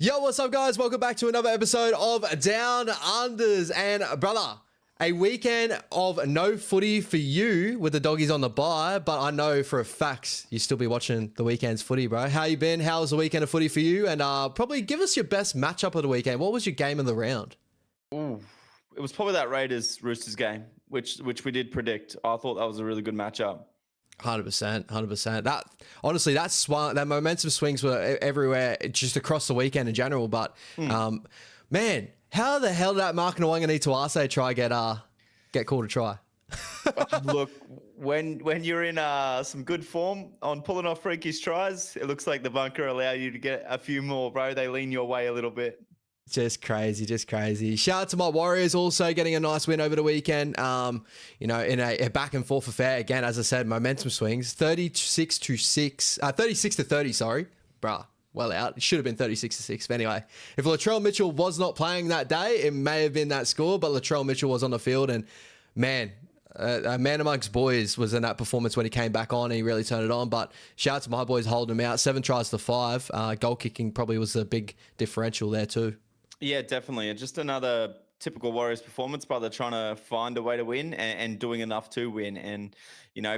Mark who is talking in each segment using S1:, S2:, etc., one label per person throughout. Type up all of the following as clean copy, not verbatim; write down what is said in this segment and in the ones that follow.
S1: Yo, what's up, guys? Welcome back to another episode of Down Unders. And, brother, a weekend of no footy for you with the doggies on the bye, but I know for a fact you still be watching the weekend's footy, bro. How you been? How was the weekend of footy for you? And probably give us your best matchup of the weekend. What was your game of the round?
S2: Ooh, it was probably that Raiders Roosters game, which we did predict. I thought that was a really good matchup.
S1: 100%. That honestly, that momentum swings were everywhere, just across the weekend in general. But man, how the hell did that Mark Nwanga to Arce try get called a try?
S2: Look, when you're in some good form on pulling off freakish tries, it looks like the bunker allow you to get a few more, bro. They lean your way a little bit.
S1: Just crazy. Shout out to my Warriors also getting a nice win over the weekend. In a back and forth affair. Again, as I said, momentum swings. 36 to 30, sorry. Bruh, well out. It should have been 36 to 6. But anyway, if Latrell Mitchell was not playing that day, it may have been that score, but Latrell Mitchell was on the field and man, a man amongst boys was in that performance when he came back on and he really turned it on. But shout out to my boys holding him out. 7 tries to 5. Goal kicking probably was a big differential there too.
S2: Yeah, definitely. And just another typical Warriors performance, but they're trying to find a way to win and doing enough to win. And,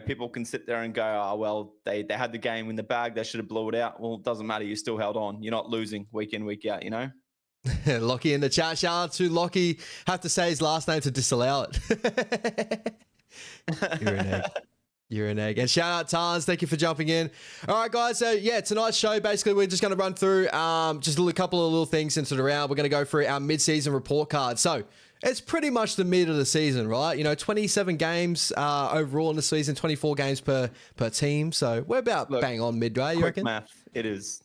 S2: people can sit there and go, oh, well, they had the game in the bag. They should have blew it out. Well, it doesn't matter. You still held on. You're not losing week in, week out,
S1: Lockie in the chat. Shout out to Lockie. Have to say his last name to disallow it. You're an egg. You're an egg. And shout out Tans, thank you for jumping in. All right, guys. So yeah, tonight's show, basically, we're just going to run through just a couple of little things into the round. We're going to go through our mid-season report card. So it's pretty much the mid of the season, right? 27 games overall in the season, 24 games per team. So we're about bang on midway, you reckon?
S2: Math, it is.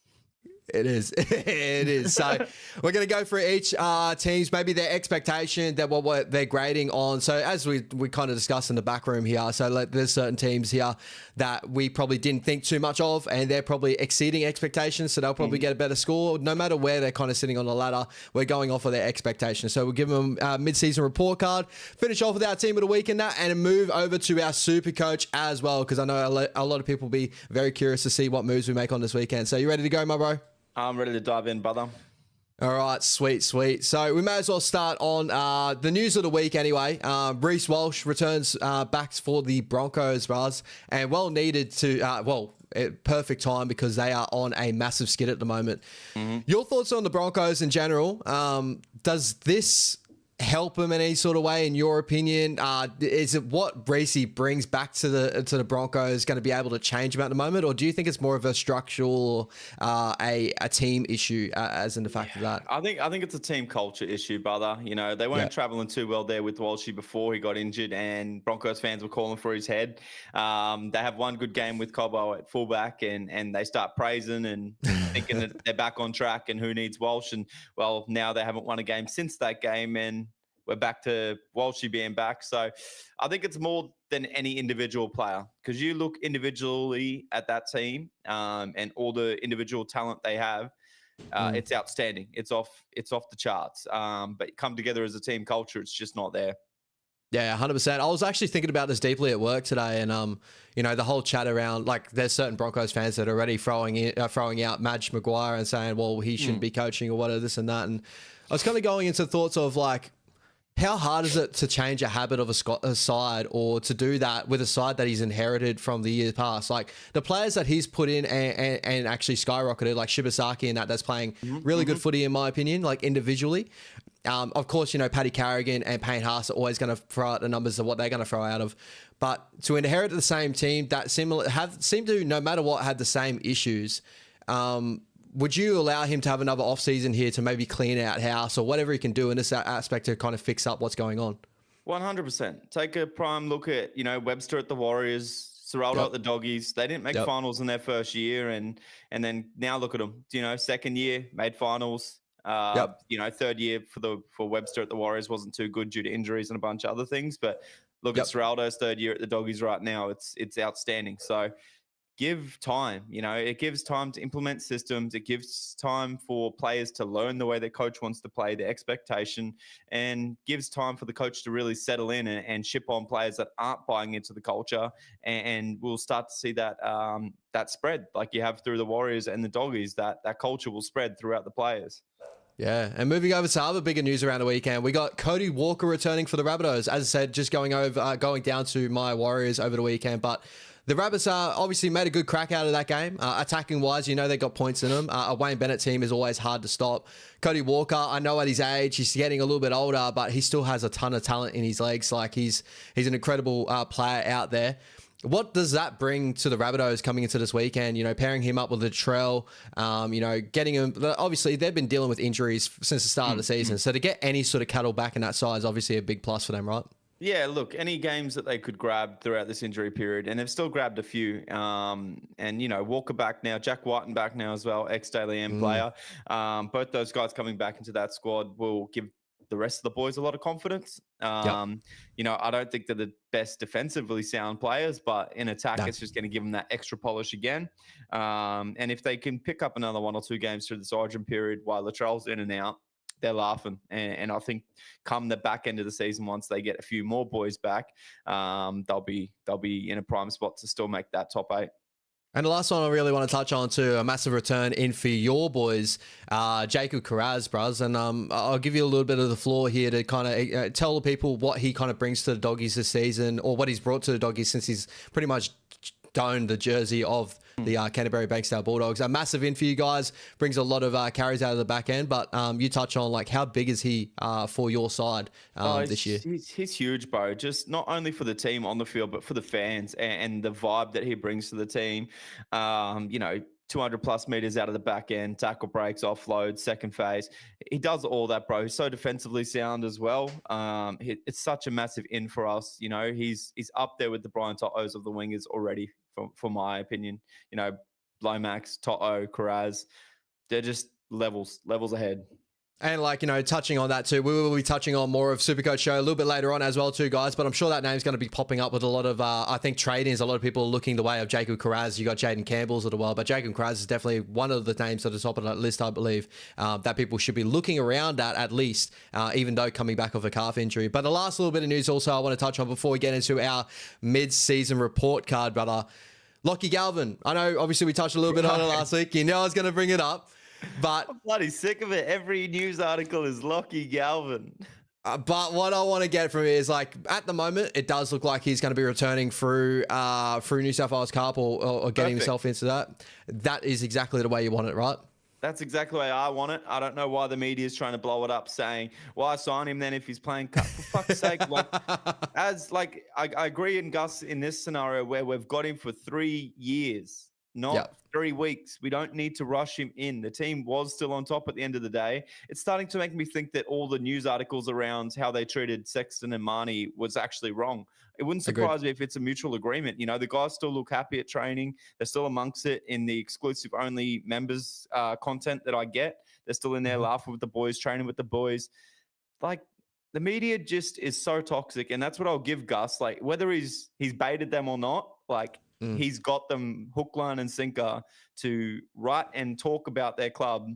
S1: It is. It is. So we're going to go through each teams, maybe their expectation, that what they're grading on. So as we kind of discussed in the back room here, so there's certain teams here that we probably didn't think too much of, and they're probably exceeding expectations, so they'll probably get a better score. No matter where they're kind of sitting on the ladder, we're going off of their expectations. So we'll give them a mid-season report card, finish off with our team of the week in that, and move over to our super coach as well, because I know a lot of people will be very curious to see what moves we make on this weekend. So you ready to go, my bro?
S2: I'm ready to dive in, brother.
S1: All right, sweet. So we may as well start on the news of the week anyway. Reece Walsh returns back for the Broncos, Buzz, and well needed to, perfect time because they are on a massive skid at the moment. Your thoughts on the Broncos in general? Does this help him in any sort of way, in your opinion? Is it what Reece brings back to the Broncos going to be able to change him at the moment, or do you think it's more of a structural, a team issue, as in the fact of that?
S2: I think it's a team culture issue, brother. They weren't traveling too well there with Walshy before he got injured, and Broncos fans were calling for his head. They have one good game with Cobbo at fullback, and they start praising and thinking that they're back on track, and who needs Walsh? And well, now they haven't won a game since that game, and we're back to Walshy being back. So I think it's more than any individual player, because you look individually at that team and all the individual talent they have. It's outstanding. It's off the charts. But come together as a team culture, it's just not there.
S1: Yeah, 100%. I was actually thinking about this deeply at work today, and the whole chat around, like, there's certain Broncos fans that are already throwing out Madge Maguire and saying, well, he shouldn't be coaching or whatever, this and that. And I was kind of going into thoughts of, like, how hard is it to change a habit of a side, or to do that with a side that he's inherited from the years past? Like the players that he's put in and actually skyrocketed, like Shibasaki and that's playing really good footy in my opinion, like individually. Of course, Paddy Carrigan and Payne Haas are always going to throw out the numbers of what they're going to throw out of. But to inherit the same team that seem to, no matter what, had the same issues, would you allow him to have another off-season here to maybe clean out house or whatever he can do in this aspect to kind of fix up what's going on?
S2: 100%. Take a prime look at, Webster at the Warriors, Serraldo at the Doggies. They didn't make finals in their first year, and then now look at them. Second year, made finals. Third year for Webster at the Warriors wasn't too good due to injuries and a bunch of other things. But look at Serraldo's third year at the Doggies right now. It's outstanding. So give time. It gives time to implement systems. It gives time for players to learn the way their coach wants to play, the expectation, and gives time for the coach to really settle in and ship on players that aren't buying into the culture. And we'll start to see that that spread like you have through the Warriors and the Doggies, that culture will spread throughout the players.
S1: Yeah, and moving over to other bigger news around the weekend, we got Cody Walker returning for the Rabbitohs. As I said, just going down to my Warriors over the weekend, but the Rabbits obviously made a good crack out of that game. Attacking wise, they got points in them. A Wayne Bennett team is always hard to stop. Cody Walker, I know at his age, he's getting a little bit older, but he still has a ton of talent in his legs. Like he's an incredible player out there. What does that bring to the Rabbitohs coming into this weekend? Pairing him up with Latrell, getting him. Obviously, they've been dealing with injuries since the start of the season. So to get any sort of cattle back in that side is obviously a big plus for them, right?
S2: Yeah, look, any games that they could grab throughout this injury period, and they've still grabbed a few. Walker back now, Jack Whiten back now as well, ex-Daily M player. Both those guys coming back into that squad will give the rest of the boys a lot of confidence. I don't think they're the best defensively sound players, but in attack, it's just going to give them that extra polish again. And if they can pick up another 1 or 2 games through this origin period while Latrell's in and out, they're laughing. And I think come the back end of the season, once they get a few more boys back, they'll be in a prime spot to still make that top 8.
S1: And the last one I really want to touch on too, a massive return in for your boys, Jacob Kiraz, bros. And I'll give you a little bit of the floor here to kind of tell the people what he kind of brings to the Doggies this season, or what he's brought to the Doggies since he's pretty much donned the jersey of the Canterbury Bankstown Bulldogs. A massive in for you guys, brings a lot of carries out of the back end, but you touch on like how big is he for your side this year?
S2: He's huge, bro. Just not only for the team on the field, but for the fans and the vibe that he brings to the team. 200 plus meters out of the back end, tackle breaks, offloads, second phase. He does all that, bro. He's so defensively sound as well. It's such a massive in for us. He's up there with the Brian To'os of the wingers already, for my opinion. Lomax, To'o, Kiraz, they're just levels ahead.
S1: And touching on that too, we will be touching on more of Supercoach show a little bit later on as well too, guys. But I'm sure that name's going to be popping up with a lot of, I think, trade-ins. A lot of people looking the way of Jacob Kiraz. You got Jaden Campbell's of the world, but Jacob Kiraz is definitely one of the names at the top of that list, I believe, that people should be looking around at least, even though coming back off a calf injury. But the last little bit of news also I want to touch on before we get into our mid-season report card, brother. Lockie Galvin. I know, obviously, we touched a little bit on it last week. I was going to bring it up. But
S2: I'm bloody sick of it. Every news article is Lockie Galvin.
S1: But what I want to get from it is, at the moment, it does look like he's going to be returning through New South Wales Cup or getting himself into that. That is exactly the way you want it, right?
S2: That's exactly the way I want it. I don't know why the media is trying to blow it up, saying, "Why sign him then if he's playing cup?" For fuck's sake! I agree in Gus in this scenario where we've got him for 3 years. Not 3 weeks. We don't need to rush him in. The team was still on top at the end of the day. It's starting to make me think that all the news articles around how they treated Sexton and Marnie was actually wrong. It wouldn't surprise me if it's a mutual agreement. The guys still look happy at training. They're still amongst it in the exclusive only members content that I get. They're still in there laughing with the boys, training with the boys. The media just is so toxic, and that's what I'll give Gus. Whether he's baited them or not, he's got them hook, line, and sinker to write and talk about their club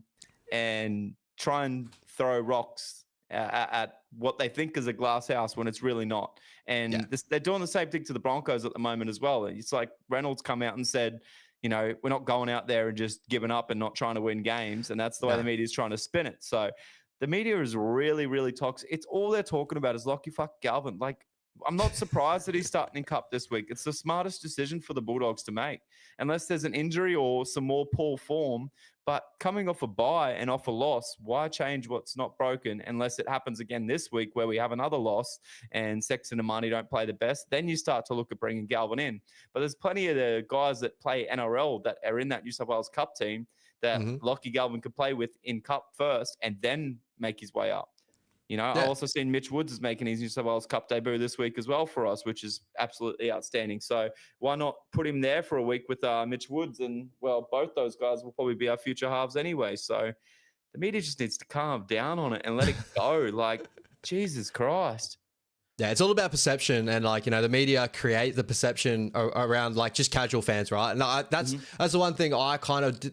S2: and try and throw rocks at what they think is a glass house when it's really not. And they're doing the same thing to the Broncos at the moment as well. It's like Reynolds come out and said, we're not going out there and just giving up and not trying to win games. And that's the way the media is trying to spin it. So the media is really, really toxic. It's all they're talking about is Lockie Galvin. I'm not surprised that he's starting in Cup this week. It's the smartest decision for the Bulldogs to make, unless there's an injury or some more poor form. But coming off a bye and off a loss, why change what's not broken unless it happens again this week where we have another loss and Sexton and Marnie don't play the best? Then you start to look at bringing Galvin in. But there's plenty of the guys that play NRL that are in that New South Wales Cup team that Lockie Galvin could play with in Cup first and then make his way up. I've also seen Mitch Woods is making his New South Wales Cup debut this week as well for us, which is absolutely outstanding. So why not put him there for a week with Mitch Woods? And, both those guys will probably be our future halves anyway. So the media just needs to calm down on it and let it go. Jesus Christ.
S1: Yeah, it's all about perception, and like, you know, the media create the perception around like just casual fans, right? And that's the one thing I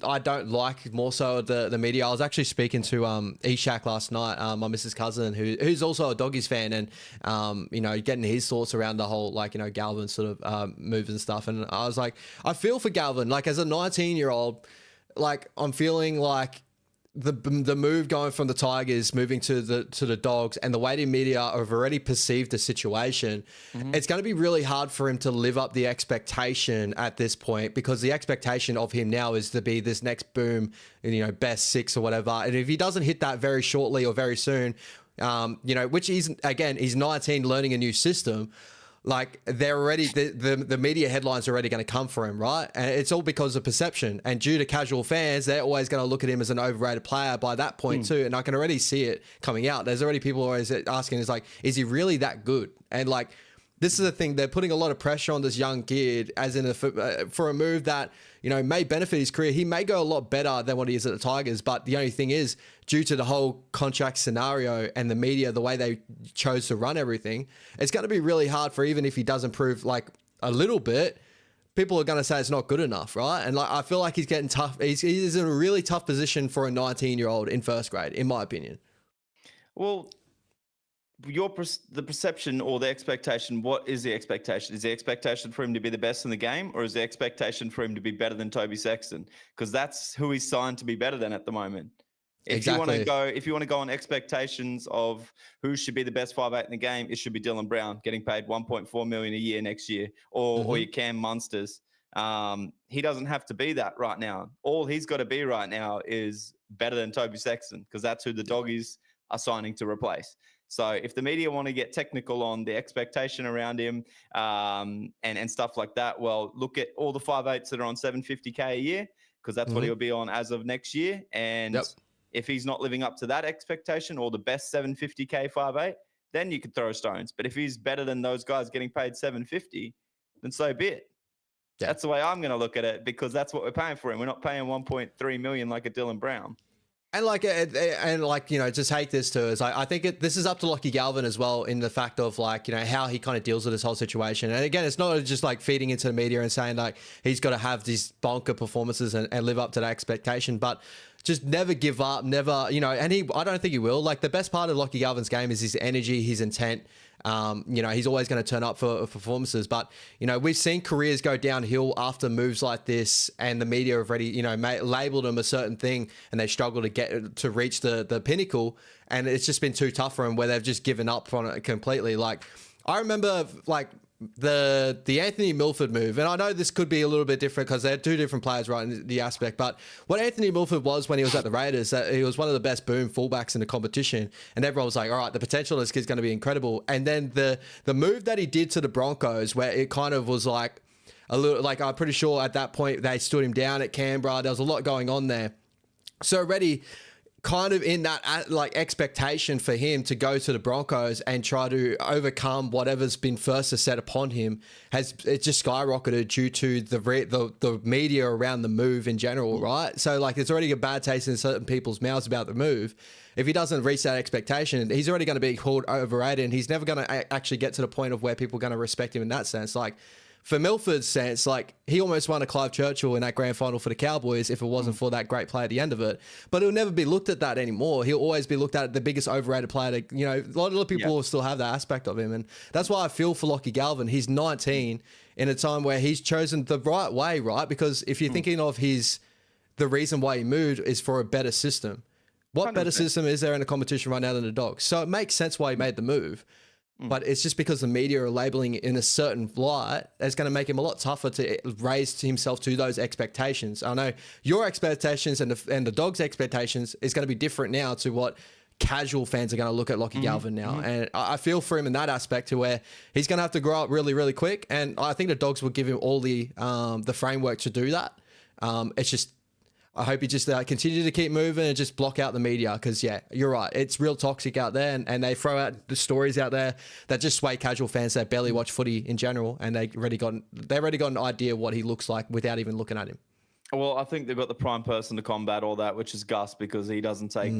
S1: I don't like more so the media. I was actually speaking to Eshak last night, my missus' cousin, who's also a Doggies fan, and you know, getting his thoughts around the whole, like, you know, Galvin sort of moves and stuff. And I was like, I feel for Galvin, like as a 19-year-old, like I'm feeling like the move going from the Tigers moving to the Dogs, and the way the media have already perceived the situation, it's going to be really hard for him to live up the expectation at this point, because the expectation of him now is to be this next boom, you know, best six or whatever. And if he doesn't hit that very shortly or very soon, you know, which he's 19, learning a new system. Like, they're already, the media headlines are already going to come for him, right? And it's all because of perception. And due to casual fans, they're always going to look at him as an overrated player by that point too. And I can already see it coming out. There's already people always asking, is like, is he really that good? And like, this is the thing, they're putting a lot of pressure on this young kid as in for a move that, you know, may benefit his career. He may go a lot better than what he is at the Tigers, but the only thing is, due to the whole contract scenario and the media, the way they chose to run everything, it's going to be really hard for, even if he does improve like a little bit, people are going to say it's not good enough, right? And like, I feel like he's getting tough. He's in a really tough position for a 19-year-old in first grade, in my opinion.
S2: Well, the perception or the expectation, what is the expectation? Is the expectation for him to be the best in the game, or is the expectation for him to be better than Toby Sexton? Because that's who he's signed to be better than at the moment. If you want to go on expectations of who should be the best 5'8" in the game, it should be Dylan Brown, getting paid $1.4 million a year next year, or your Cam Munsters. He doesn't have to be that right now. All he's got to be right now is better than Toby Sexton, because that's who the Doggies are signing to replace. So if the media want to get technical on the expectation around him and stuff like that, well, look at all the 5'8s that are on $750K a year, because that's what he'll be on as of next year. And if he's not living up to that expectation, or the best $750K 5'8", then you could throw stones. But if he's better than those guys getting paid $750, then so be it. Yeah. That's the way I'm going to look at it, because that's what we're paying for him. We're not paying $1.3 million like a Dylan Brown.
S1: And like, you know, to take this to is I think this is up to Lockie Galvin as well, in the fact of, like, you know, how he kind of deals with this whole situation. And again, it's not just like feeding into the media and saying like he's got to have these bonker performances and live up to that expectation, but just never give up, never, you know, and I don't think he will. Like, the best part of Lockie Galvin's game is his energy, his intent. You know, he's always going to turn up for performances, but, you know, we've seen careers go downhill after moves like this, and the media have already, you know, labeled him a certain thing, and they struggle to reach the pinnacle, and it's just been too tough for him, where they've just given up on it completely. Like, I remember like the Anthony Milford move, and I know this could be a little bit different because they're two different players, right, in the aspect, but what Anthony Milford was when he was at the Raiders, he was one of the best boom fullbacks in the competition, and everyone was like, all right, the potential of this kid's going to be incredible. And then the move that he did to the Broncos, where it kind of was like a little, like, I'm pretty sure at that point they stood him down at Canberra, there was a lot going on there, so already kind of in that like expectation for him to go to the Broncos and try to overcome whatever's been first to set upon him, it just skyrocketed due to the media around the move in general, right? So like, it's already a bad taste in certain people's mouths about the move. If he doesn't reach that expectation, he's already going to be called overrated, and he's never going to actually get to the point of where people are going to respect him in that sense. Like, for Milford's sense, like, he almost won a Clive Churchill in that grand final for the Cowboys if it wasn't for that great play at the end of it. But he'll never be looked at that anymore. He'll always be looked at the biggest overrated player. You know, a lot of people will still have that aspect of him. And that's why I feel for Lockie Galvin. He's 19 in a time where he's chosen the right way, right? Because if you're thinking of the reason why he moved is for a better system. What 100%. Better system is there in the competition right now than the Dogs? So it makes sense why he made the move. But it's just because the media are labeling it in a certain light, it's going to make him a lot tougher to raise himself to those expectations. I know your expectations and the Dogs' expectations is going to be different now to what casual fans are going to look at Lockie Galvin now. And I feel for him in that aspect, to where he's going to have to grow up really, really quick. And I think the Dogs will give him all the framework to do that. It's just, I hope you just continue to keep moving and just block out the media, because, yeah, you're right. It's real toxic out there, and they throw out the stories out there that just sway casual fans that barely watch footy in general, and they've already got an idea of what he looks like without even looking at him.
S2: Well, I think they've got the prime person to combat all that, which is Gus, because he doesn't take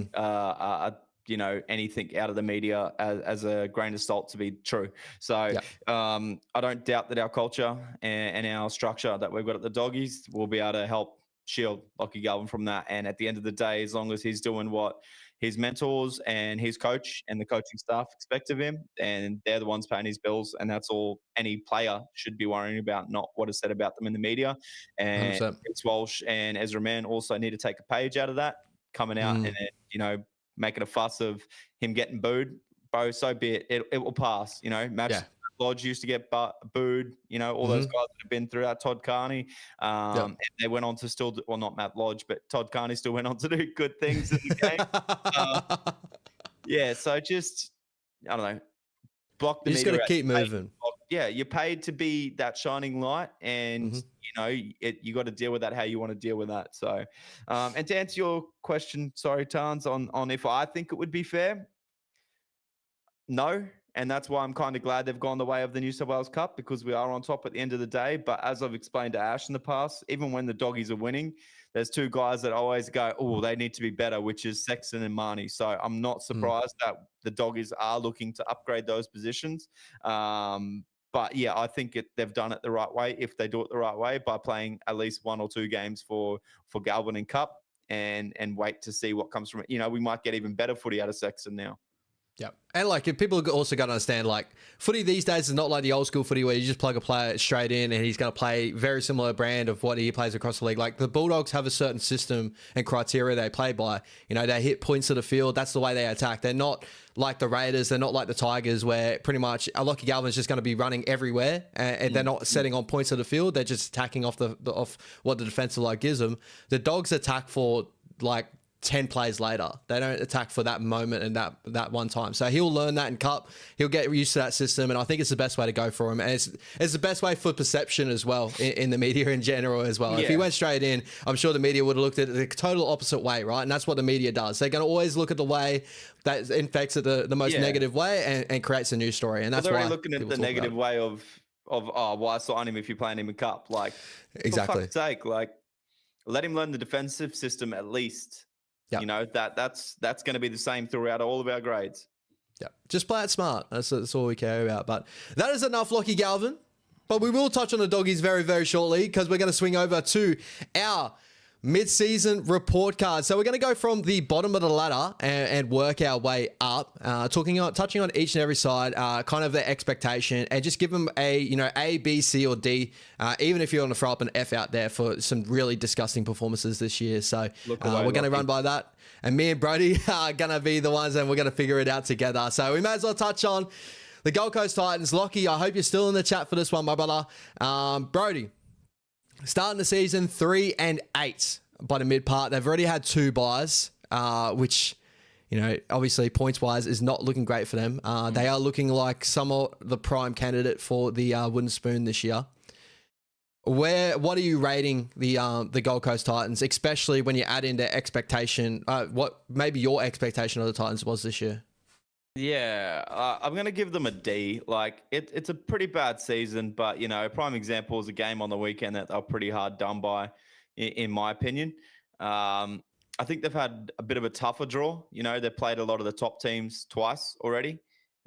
S2: anything out of the media as a grain of salt to be true. So I don't doubt that our culture and our structure that we've got at the Doggies will be able to help shield Lachie Galvin from that. And at the end of the day, as long as he's doing what his mentors and his coach and the coaching staff expect of him, and they're the ones paying his bills, and that's all any player should be worrying about, not what is said about them in the media. And Reece Walsh and Ezra Mann also need to take a page out of that, coming out and then, making a fuss of him getting booed. Bro, so be it. It will pass. Matt Lodge used to get booed. All those guys that have been through that. Todd Carney. And they went on to still well, not Matt Lodge, but Todd Carney still went on to do good things in the game. So just, I don't know, block the media.
S1: You just got to keep moving.
S2: You're paid to be that shining light, and you got to deal with that how you want to deal with that. So, and to answer your question, sorry, Tans, on if I think it would be fair, no, and that's why I'm kind of glad they've gone the way of the New South Wales Cup, because we are on top at the end of the day. But as I've explained to Ash in the past, even when the Doggies are winning, there's two guys that always go, oh, they need to be better, which is Sexton and Marnie. So I'm not surprised that the Doggies are looking to upgrade those positions. But yeah, I think they've done it the right way, if they do it the right way, by playing at least 1 or 2 games for Galvin and Cup, and wait to see what comes from it. We might get even better footy out of Sexton now.
S1: Yeah. And if people also got to understand, footy these days is not like the old school footy where you just plug a player straight in and he's going to play very similar brand of what he plays across the league. The Bulldogs have a certain system and criteria they play by. They hit points of the field. That's the way they attack. They're not like the Raiders. They're not like the Tigers, where pretty much Lachie Galvin's just going to be running everywhere, and they're not setting on points of the field. They're just attacking off off what the defensive line gives them. The Dogs attack for 10 plays later. They don't attack for that moment and that one time. So he'll learn that in Cup. He'll get used to that system, and I think it's the best way to go for him. And it's the best way for perception as well in the media in general as well. Yeah. If he went straight in, I'm sure the media would have looked at it the total opposite way, right? And that's what the media does. They're going to always look at the way that infects it the most negative way and creates a new story. And that's why
S2: they're looking at the negative way of why sign him if you're playing him in Cup.
S1: Exactly.
S2: For fuck's sake, let him learn the defensive system at least. Yep. That's going to be the same throughout all of our grades.
S1: Yeah, just play it smart. That's all we care about. But that is enough, Lachie Galvin. But we will touch on the Doggies very, very shortly, because we're going to swing over to our mid-season report card. So we're going to go from the bottom of the ladder and work our way up, touching on each and every side, kind of their expectation, and just give them A, B, C, or D, even if you want to throw up an F out there for some really disgusting performances this year. So we're going to run by that. And me and Brody are going to be the ones, and we're going to figure it out together. So we may as well touch on the Gold Coast Titans. Lachie, I hope you're still in the chat for this one, my brother. Brody, starting the season 3-8 by the mid part. They've already had 2 buys, which, obviously points wise is not looking great for them. They are looking like somewhat the prime candidate for the wooden spoon this year. What are you rating the Gold Coast Titans, especially when you add in their expectation, what maybe your expectation of the Titans was this year?
S2: Yeah, I'm going to give them a D. It's a pretty bad season, but, a prime example is a game on the weekend that they're pretty hard done by, in my opinion. I think they've had a bit of a tougher draw. They've played a lot of the top teams twice already.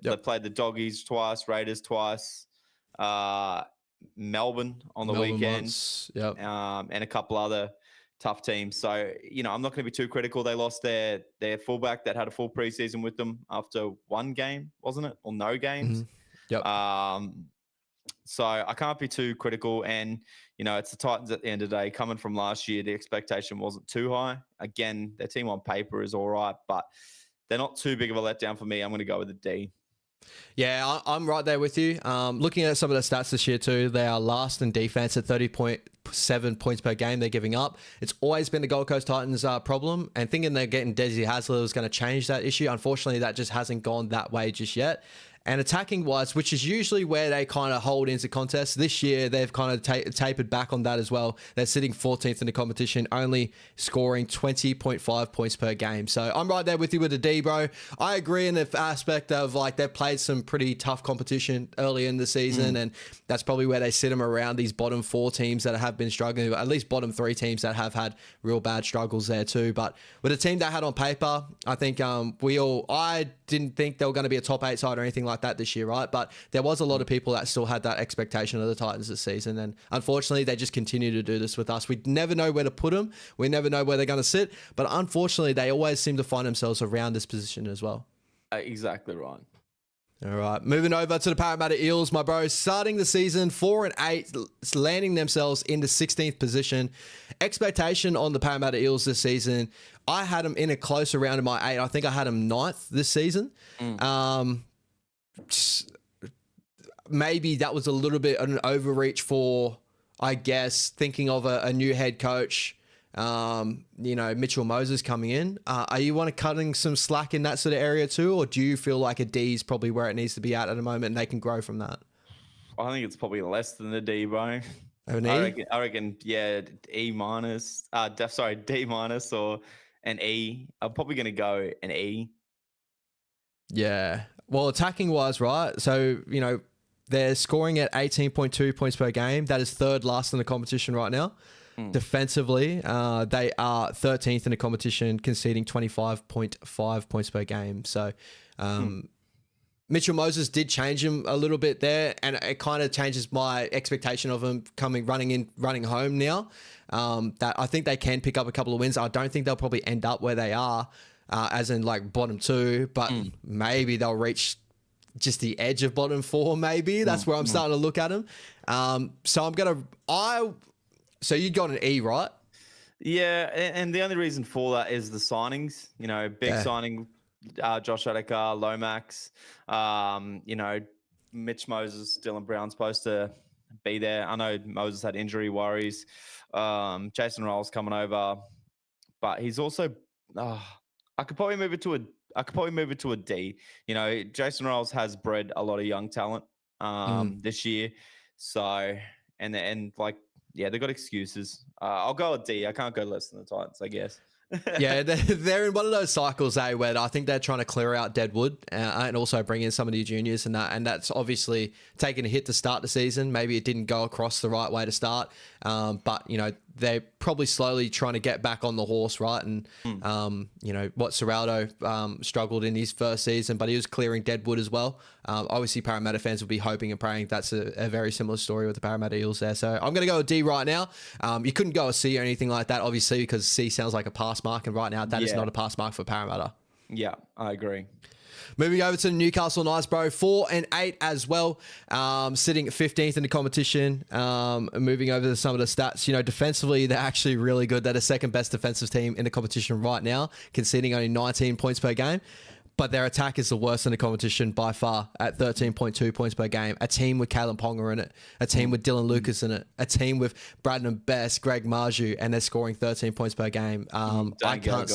S2: Yep. They've played the Doggies twice, Raiders twice, Melbourne on the weekend,
S1: yep.
S2: And a couple other tough teams. So, I'm not going to be too critical. They lost their fullback that had a full preseason with them after 1 game, wasn't it? Or no games.
S1: Yep.
S2: So I can't be too critical. And, it's the Titans at the end of the day. Coming from last year, the expectation wasn't too high. Again, their team on paper is all right, but they're not too big of a letdown for me. I'm going to go with a D.
S1: Yeah, I'm right there with you. Looking at some of the stats this year too, they are last in defense at 30.7 points per game they're giving up. It's always been the Gold Coast Titans' problem, and thinking they're getting Desi Hasler was going to change that issue. Unfortunately, that just hasn't gone that way just yet. And attacking wise, which is usually where they kind of hold into contests, this year they've kind of tapered back on that as well. They're sitting 14th in the competition, only scoring 20.5 points per game. So I'm right there with you with the D, bro. I agree in the aspect of like they've played some pretty tough competition early in the season, and that's probably where they sit them around these bottom 4 teams that have been struggling, at least bottom 3 teams that have had real bad struggles there too. But with the team they had on paper, I think I didn't think they were going to be a top 8 side or anything like that this year, right? But there was a lot of people that still had that expectation of the Titans this season, and unfortunately they just continue to do this with us. We never know where to put them. We never know where they're going to sit, but unfortunately they always seem to find themselves around this position as well.
S2: Exactly right.
S1: All right, moving over to the Parramatta Eels, my bro. Starting the season 4-8, landing themselves in the 16th position. Expectation on the Parramatta Eels this season, I had them in a closer round of my 8. I think I had them 9th this season. Maybe that was a little bit an overreach for, I guess, thinking of a new head coach. Mitchell Moses coming in. Are you cutting some slack in that sort of area too, or do you feel like a D is probably where it needs to be at the moment and they can grow from that?
S2: I think it's probably less than the D, bro.
S1: An E?
S2: I reckon, yeah, D minus or an E. I'm probably going to go an E. Yeah.
S1: Well, attacking wise, right? So, they're scoring at 18.2 points per game. That is 3rd last in the competition right now. Defensively, they are 13th in the competition, conceding 25.5 points per game. So, Mitchell Moses did change him a little bit there, and it kind of changes my expectation of him running home now. That I think they can pick up a couple of wins. I don't think they'll probably end up where they are, as in like bottom 2, but maybe they'll reach just the edge of bottom 4. Maybe that's where I'm starting to look at them. So you got an E, right?
S2: Yeah, and the only reason for that is the signings. Big signing, Josh Adokar, Lomax. Mitch Moses, Dylan Brown's supposed to be there. I know Moses had injury worries. Jason Rolls coming over, but he's also. I could probably move it to a D. Jason Rolls has bred a lot of young talent this year. So yeah, they got excuses. I'll go a D. I can't go less than the Titans, I guess.
S1: Yeah, they're in one of those cycles, where I think they're trying to clear out Deadwood and also bring in some of the juniors and that's obviously taken a hit to start the season. Maybe it didn't go across the right way to start, but they're probably slowly trying to get back on the horse, right? And what Serraldo struggled in his first season, but he was clearing Deadwood as well. Obviously, Parramatta fans will be hoping and praying that's a very similar story with the Parramatta Eels there. So I'm going to go a D right now. You couldn't go a C or anything like that, obviously, because C sounds like a pass mark, and right now that is not a pass mark for Parramatta.
S2: Yeah, I agree.
S1: Moving over to the Newcastle Knights, bro, 4-8 as well, sitting 15th in the competition. Moving over to some of the stats, defensively, they're actually really good. They're the 2nd best defensive team in the competition right now, conceding only 19 points per game. But their attack is the worst in the competition by far at 13.2 points per game. A team with Kalen Ponga in it, a team with Dylan Lucas in it, a team with Braden Best, Greg Marju, and they're scoring 13 points per game. I can't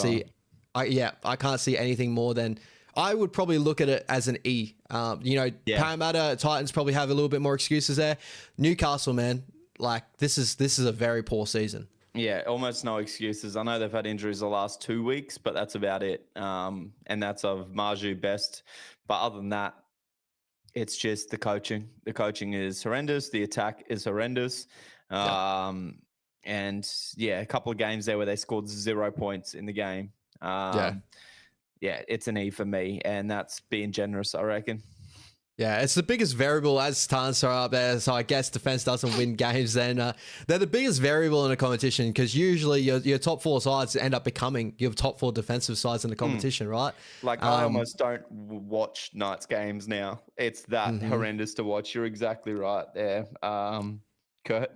S1: see anything more than. I would probably look at it as an E. Parramatta Titans probably have a little bit more excuses there. Newcastle, man, this is a very poor season.
S2: Yeah, almost no excuses. I know they've had injuries the last 2 weeks, but that's about it. And that's of Marju Best. But other than that, it's just the coaching. The coaching is horrendous. The attack is horrendous. And a couple of games there where they scored 0 points in the game. Yeah, it's an E for me, and that's being generous, I reckon.
S1: Yeah, it's the biggest variable as Titans are up there, so I guess defense doesn't win games. Then they're the biggest variable in a competition because usually your top 4 sides end up becoming your top 4 defensive sides in the competition, right?
S2: I almost don't watch Knights games now. It's that horrendous to watch. You're exactly right there, Kurt.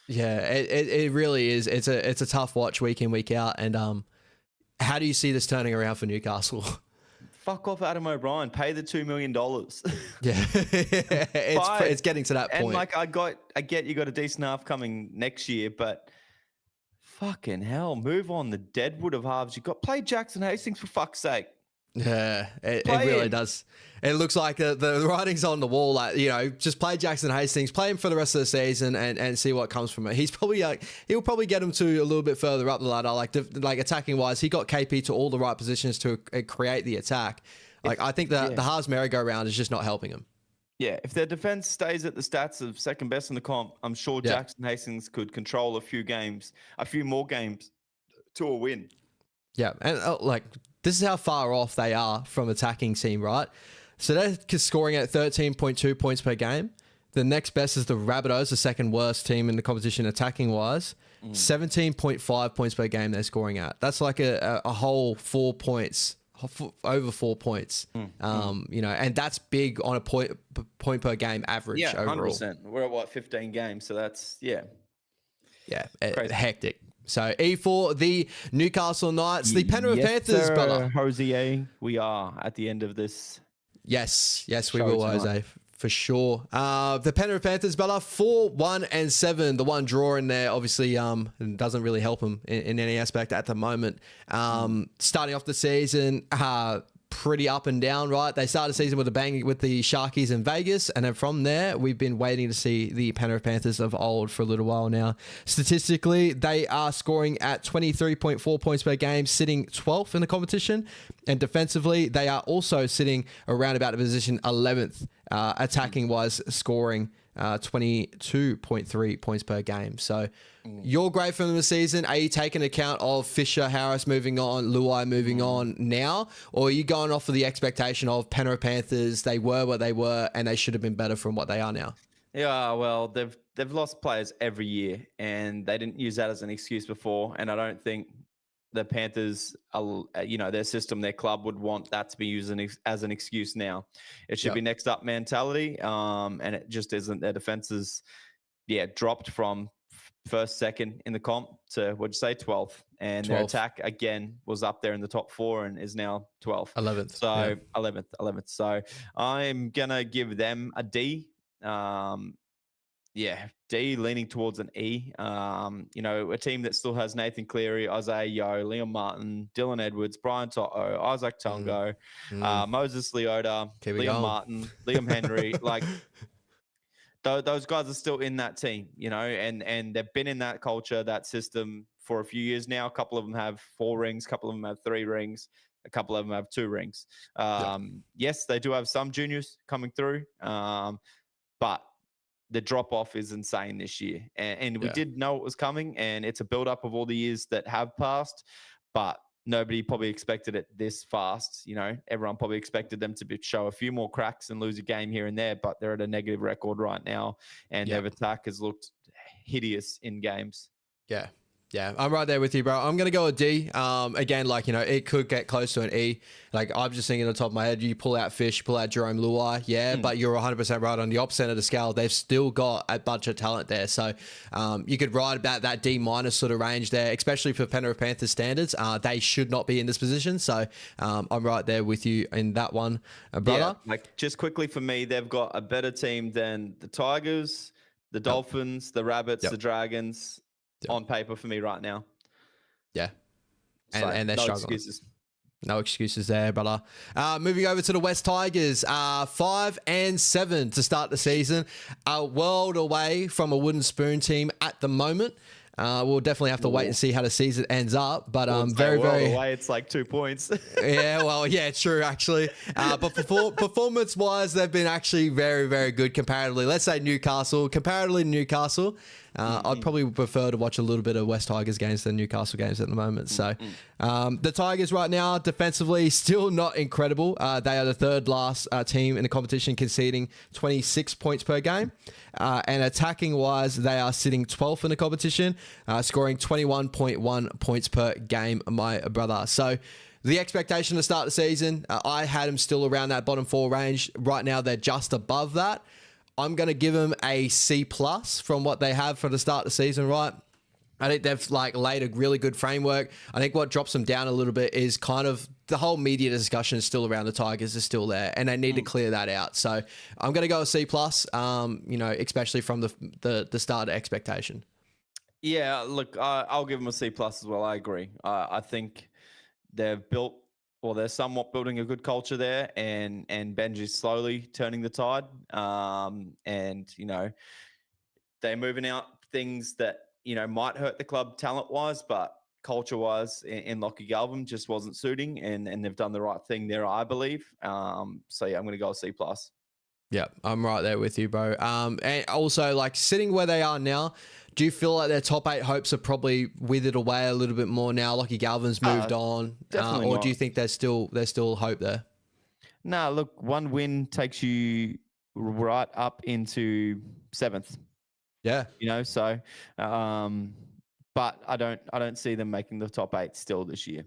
S1: Yeah, it really is. It's a tough watch week in, week out, and how do you see this turning around for Newcastle?
S2: Fuck off Adam O'Brien. Pay the $2 million.
S1: Yeah. It's getting to that point.
S2: And I get you got a decent half coming next year, but fucking hell, move on the Deadwood of halves. You got play Jackson Hastings for fuck's sake.
S1: Yeah, it really does. It looks like the writing's on the wall. Like, just play Jackson Hastings, play him for the rest of the season, and see what comes from it. He's probably he'll probably get him to a little bit further up the ladder. Like attacking wise, he got KP to all the right positions to create the attack. I think the Haas merry-go-round is just not helping him.
S2: Yeah, if their defense stays at the stats of second best in the comp, I'm sure Jackson Hastings could control a few more games to a win.
S1: Yeah, and this is how far off they are from attacking team, right? So they're scoring at 13.2 points per game. The next best is the Rabbitohs, the second worst team in the competition attacking wise. 17.5 points per game they're scoring at. That's like a whole 4 points, over 4 points. And that's big on a point per game average.
S2: Yeah,
S1: overall.
S2: 100%. We're at 15 games, so that's
S1: hectic. So E4, the Newcastle Knights, the Penrith Panthers, brother.
S2: Jose, we are at the end of this.
S1: Yes, we will, tonight. Jose, for sure. The Penrith Panthers, brother, 4-1-7. The one draw in there obviously doesn't really help them in any aspect at the moment. Starting off the season, pretty up and down, right? They started the season with a bang with the Sharkies in Vegas, and then from there, we've been waiting to see the Penrith Panthers of old for a little while now. Statistically, they are scoring at 23.4 points per game, sitting 12th in the competition, and defensively, they are also sitting around about the position 11th, attacking-wise, scoring 22.3 points per game. So your grade from the season, are you taking account of Fisher, Harris moving on, Luai moving on now, or are you going off of the expectation of Penrith Panthers, they were what they were and they should have been better from what they are now?
S2: Yeah, well, they've lost players every year, and they didn't use that as an excuse before, and I don't think the Panthers, their system, their club would want that to be used as an excuse now. It should be next up mentality, and it just isn't. Their defenses, dropped from first, second in the comp to, 12th. And 12th. Their attack, again, was up there in the top 4 and is now 12th.
S1: 11th.
S2: So 11th. So I'm going to give them a D. D, leaning towards an E. A team that still has Nathan Cleary, Isaiah Yeo, Liam Martin, Dylan Edwards, Brian To'o, Isaac Tongo, Moses Leota, Liam Martin, Liam Henry. Those guys are still in that team, and they've been in that culture, that system for a few years now. A couple of them have 4 rings, a couple of them have 3 rings, a couple of them have 2 rings. Yes, they do have some juniors coming through, but the drop-off is insane this year. And we did know it was coming, and it's a build-up of all the years that have passed, but nobody probably expected it this fast. Everyone probably expected them to show a few more cracks and lose a game here and there, but they're at a negative record right now, and their attack has looked hideous in games.
S1: Yeah, I'm right there with you, bro. I'm going to go a D. Again, it could get close to an E. I'm just thinking on the top of my head, you pull out Fish, pull out Jerome Luai, but you're 100% right on the opposite end of the scale. They've still got a bunch of talent there. So you could write about that D- sort of range there, especially for Penrith Panthers standards. They should not be in this position. So I'm right there with you in that one, brother.
S2: Yeah, just quickly for me, they've got a better team than the Tigers, the Dolphins, the Rabbits, the Dragons, on paper for me right now.
S1: Yeah. And they're struggling.
S2: Excuses.
S1: No excuses there, brother. Moving over to the West Tigers, 5-7 to start the season. A world away from a wooden spoon team at the moment. We'll definitely have to wait and see how the season ends up. But very
S2: away, it's like 2 points.
S1: True actually. But performance-wise, they've been actually very, very good comparatively. Let's say comparatively Newcastle. I'd probably prefer to watch a little bit of West Tigers games than Newcastle games at the moment. So the Tigers right now, defensively, still not incredible. They are the third last team in the competition, conceding 26 points per game. And attacking-wise, they are sitting 12th in the competition, scoring 21.1 points per game, my brother. So the expectation to start the season, I had them still around that bottom 4 range. Right now, they're just above that. I'm going to give them a C+ from what they have for the start of the season, right? I think they've laid a really good framework. I think what drops them down a little bit is kind of the whole media discussion is still around the Tigers is still there, and they need to clear that out. So I'm going to go a C+, especially from the start expectation.
S2: Yeah, look, I'll give them a C+ as well. I agree. I think they've built well, they're somewhat building a good culture there, and Benji's slowly turning the tide. And they're moving out things that might hurt the club talent wise, but culture wise in Lockie Galvin just wasn't suiting, and they've done the right thing there, I believe. So yeah, I'm going to go C+.
S1: Yeah, I'm right there with you, bro. And also, like, sitting where they are now, do you feel like their top 8 hopes are probably withered away a little bit more now? Lockie Galvin's moved on,
S2: definitely
S1: or
S2: not.
S1: do you think there's still hope there?
S2: Nah, look, one win takes you right up into 7th.
S1: Yeah,
S2: So, but I don't see them making the top 8 still this year.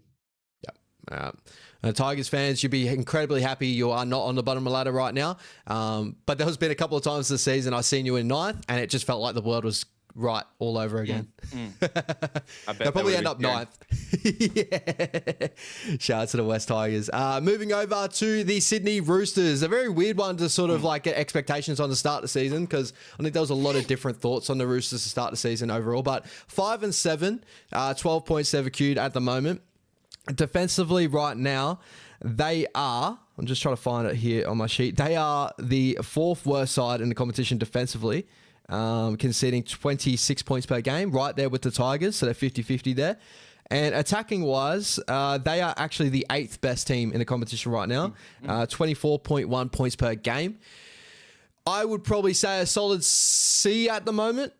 S1: Tigers fans, you'd be incredibly happy you are not on the bottom of the ladder right now. But there's been a couple of times this season I've seen you in 9th, and it just felt like the world was right all over again.
S2: I bet
S1: they'll probably end up 9th. Yeah. Shout out to the West Tigers. Moving over to the Sydney Roosters, a very weird one to sort of like get expectations on the start of the season, because I think there was a lot of different thoughts on the Roosters to start the season overall. But 5-7, 12 points they've accrued at the moment. Defensively right now, they are, I'm just trying to find it here on my sheet, they are the 4th worst side in the competition defensively, conceding 26 points per game, right there with the Tigers, so they're 50-50 there. And attacking-wise, they are actually the 8th best team in the competition right now, 24.1 points per game. I would probably say a solid C at the moment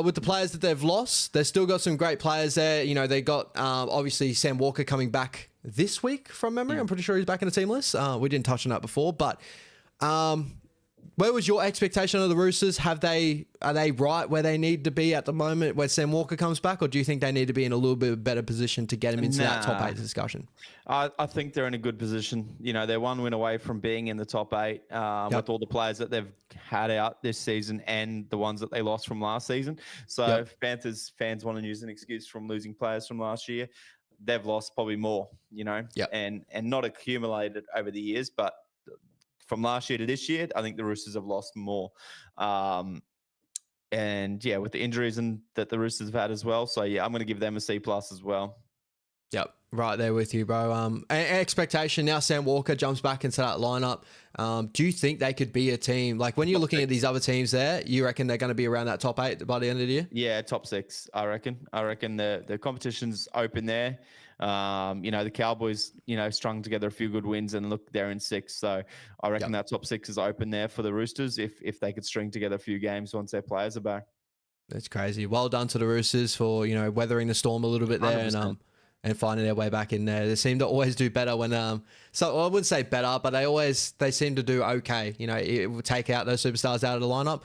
S1: with the players that they've lost. They've still got some great players there. They got obviously Sam Walker coming back this week from memory. I'm pretty sure he's back in the team list. We didn't touch on that before, but where was your expectation of the Roosters? Are they right where they need to be at the moment when Sam Walker comes back, or do you think they need to be in a little bit better position to get him into that top 8 discussion?
S2: I think they're in a good position. They're one win away from being in the top 8 with all the players that they've had out this season and the ones that they lost from last season. So if Panthers fans want to use an excuse from losing players from last year, they've lost probably more, and not accumulated over the years, but from last year to this year, I think the Roosters have lost more. And yeah, with the injuries that the Roosters have had as well. So yeah, I'm going to give them a C+ as well.
S1: Yep, right there with you, bro. Expectation now, Sam Walker jumps back into that lineup. Do you think they could be a team, like when you're looking at these other teams there, you reckon they're going to be around that top 8 by the end of the year?
S2: Yeah, top 6, I reckon. The competition's open there. The Cowboys, strung together a few good wins, and look, they're in 6th. So I reckon that top 6 is open there for the Roosters if they could string together a few games once their players are back.
S1: That's crazy. Well done to the Roosters for, weathering the storm a little bit there 100%. And finding their way back in there. They seem to always do better when, so I wouldn't say better, but they seem to do okay. It will take out those superstars out of the lineup,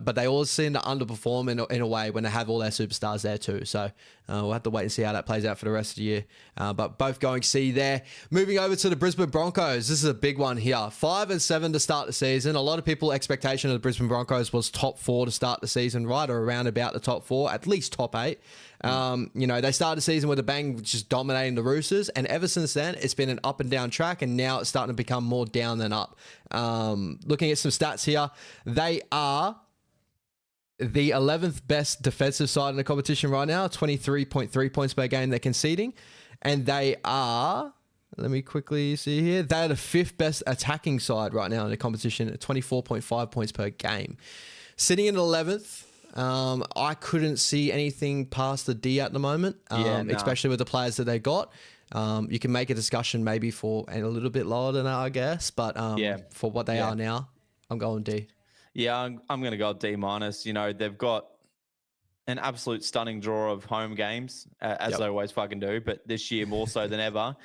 S1: but they always seem to underperform in a way when they have all their superstars there too. So we'll have to wait and see how that plays out for the rest of the year. But both going C there. Moving over to the Brisbane Broncos. This is a big one here. 5-7 to start the season. A lot of people expectation of the Brisbane Broncos was top 4 to start the season, right? Or around about the top 4, at least top 8. They started the season with a bang, just dominating the Roosters, and ever since then, it's been an up and down track, and now it's starting to become more down than up. Looking at some stats here, they are the 11th best defensive side in the competition right now, 23.3 points per game they're conceding, and they are, let me quickly see here, they're the 5th best attacking side right now in the competition at 24.5 points per game. Sitting in 11th, I couldn't see anything past the D at the moment, especially with the players that they got. You can make a discussion maybe for a little bit lower than that, I guess, but for what they are now, I'm going D.
S2: Yeah, I'm going to go D-. They've got an absolute stunning draw of home games, as they always fucking do, but this year more so than ever.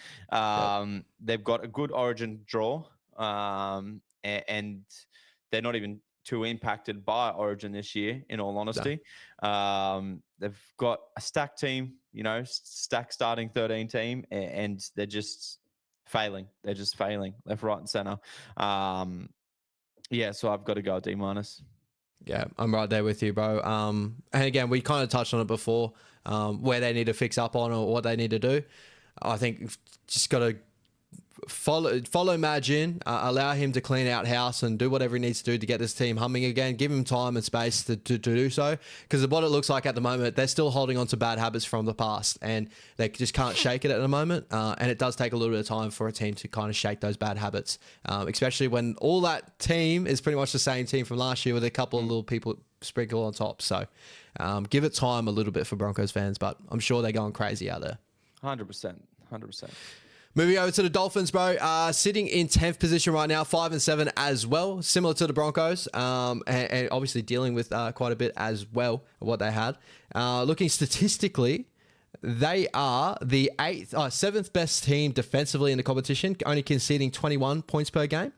S2: They've got a good Origin draw, and they're not even too impacted by Origin this year, in all honesty. They've got a stacked team, stacked starting 13 team, and they're just failing. They're just failing left, right, and center. So I've got to go D-.
S1: Yeah, I'm right there with you, bro. And again, we kind of touched on it before, where they need to fix up on or what they need to do. I think just got to follow Madge in, allow him to clean out house and do whatever he needs to do to get this team humming again. Give him time and space to do so, because what it looks like at the moment, they're still holding on to bad habits from the past, and they just can't shake it at the moment. And it does take a little bit of time for a team to kind of shake those bad habits, especially when all that team is pretty much the same team from last year with a couple of little people sprinkled on top. So give it time a little bit for Broncos fans, but I'm sure they're going crazy out there.
S2: 100%. 100%.
S1: Moving over to the Dolphins, bro. Sitting in 10th position right now, 5-7 as well, similar to the Broncos, and obviously dealing with quite a bit as well of what they had. Looking statistically, they are the seventh best team defensively in the competition, only conceding 21 points per game.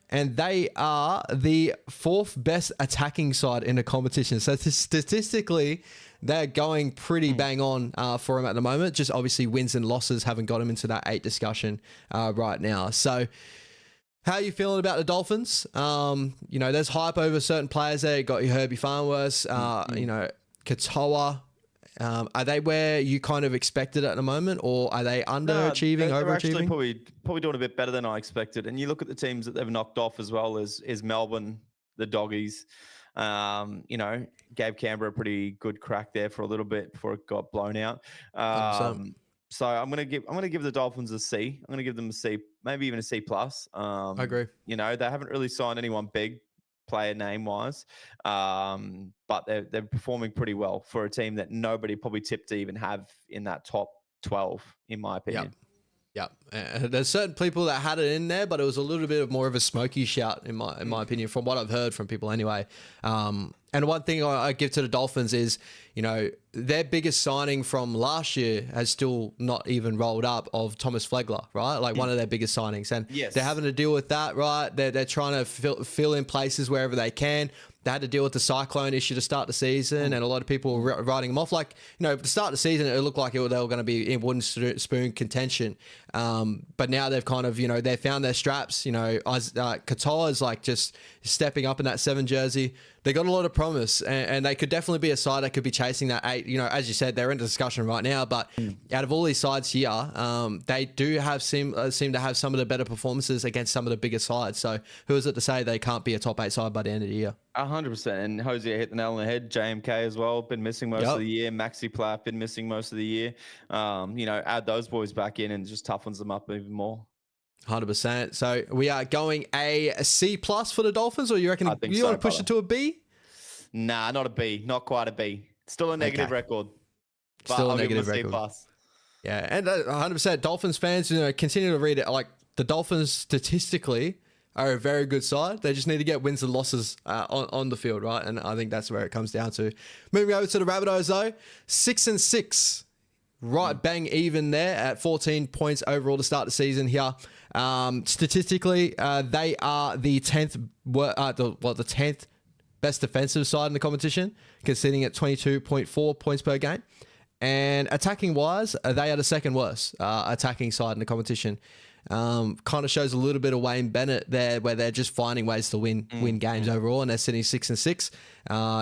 S1: And they are the fourth best attacking side in the competition. So statistically, they're going pretty bang on for them at the moment. Just obviously wins and losses haven't got them into that 8 discussion right now. So how are you feeling about the Dolphins? You know, there's hype over certain players there. You got your Herbie Farnworth, you know, Katoa. Are they where you kind of expected at the moment, or are they underachieving,
S2: they're
S1: overachieving?
S2: Actually probably doing a bit better than I expected. And you look at the teams that they've knocked off as well as Melbourne, the Doggies. You know, gave Canberra a pretty good crack there for a little bit before it got blown out. So I'm gonna give the Dolphins a C. I'm gonna give them a C, maybe even a C plus.
S1: I agree.
S2: You know, they haven't really signed anyone big player name wise, but they're performing pretty well for a team that nobody probably tipped to even have in that top 12, in my opinion.
S1: Yep. There's certain people that had it in there, but it was a little bit more of a smoky shout in my opinion, from what I've heard from people anyway. And one thing I give to the Dolphins is, you know, their biggest signing from last year has still not even rolled up, of Thomas Flegler, right? Like one of their biggest signings. And they're having to deal with that, right? They're trying to fill in places wherever they can. They had to deal with the cyclone issue to start the season, and a lot of people were writing them off. Like, you know, to start the season, it looked like they were going to be in wooden spoon contention. But now they've kind of, you know, they found their straps. You know, Katoa is like just stepping up in that 7 jersey. They got a lot of promise, and they could definitely be a side that could be chasing that 8. You know, as you said, they're in discussion right now, but out of all these sides here, they do have seem to have some of the better performances against some of the bigger sides. So who is it to say they can't be a top 8 side by the end of the year?
S2: 100%. And Hosea hit the nail on the head. JMK as well, been missing most of the year. Maxi Platt been missing most of the year. You know, add those boys back in and just toughens them up even more.
S1: 100%. So we are going a C plus for the Dolphins, or you reckon you want to push it to a B?
S2: Nah, not a B. Not quite a B. Still a negative record.
S1: Still a negative record.
S2: C plus.
S1: Yeah, and 100%. Dolphins fans, you know, continue to read it. Like, the Dolphins statistically are a very good side. They just need to get wins and losses on the field, right? And I think that's where it comes down to. Moving over to the Rabbitohs, though, 6-6. Right bang even there at 14 points overall to start the season here. Statistically, they are the 10th, the 10th best defensive side in the competition, conceding at 22.4 points per game. And attacking wise, they are the second worst attacking side in the competition. Kind of shows a little bit of Wayne Bennett there, where they're just finding ways to win games overall, and they're sitting 6-6.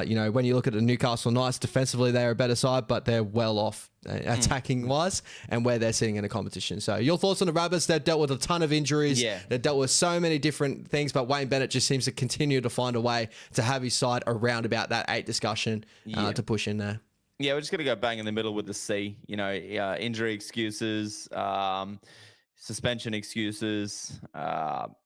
S1: You know, when you look at the Newcastle Knights, defensively they're a better side, but they're well off attacking wise, and where they're sitting in the competition. So your thoughts on the Rabbits? They've dealt with a ton of injuries. They've dealt with so many different things, but Wayne Bennett just seems to continue to find a way to have his side around about that 8 discussion to push in there.
S2: Yeah, we're just going to go bang in the middle with the C. You know, injury excuses, suspension excuses,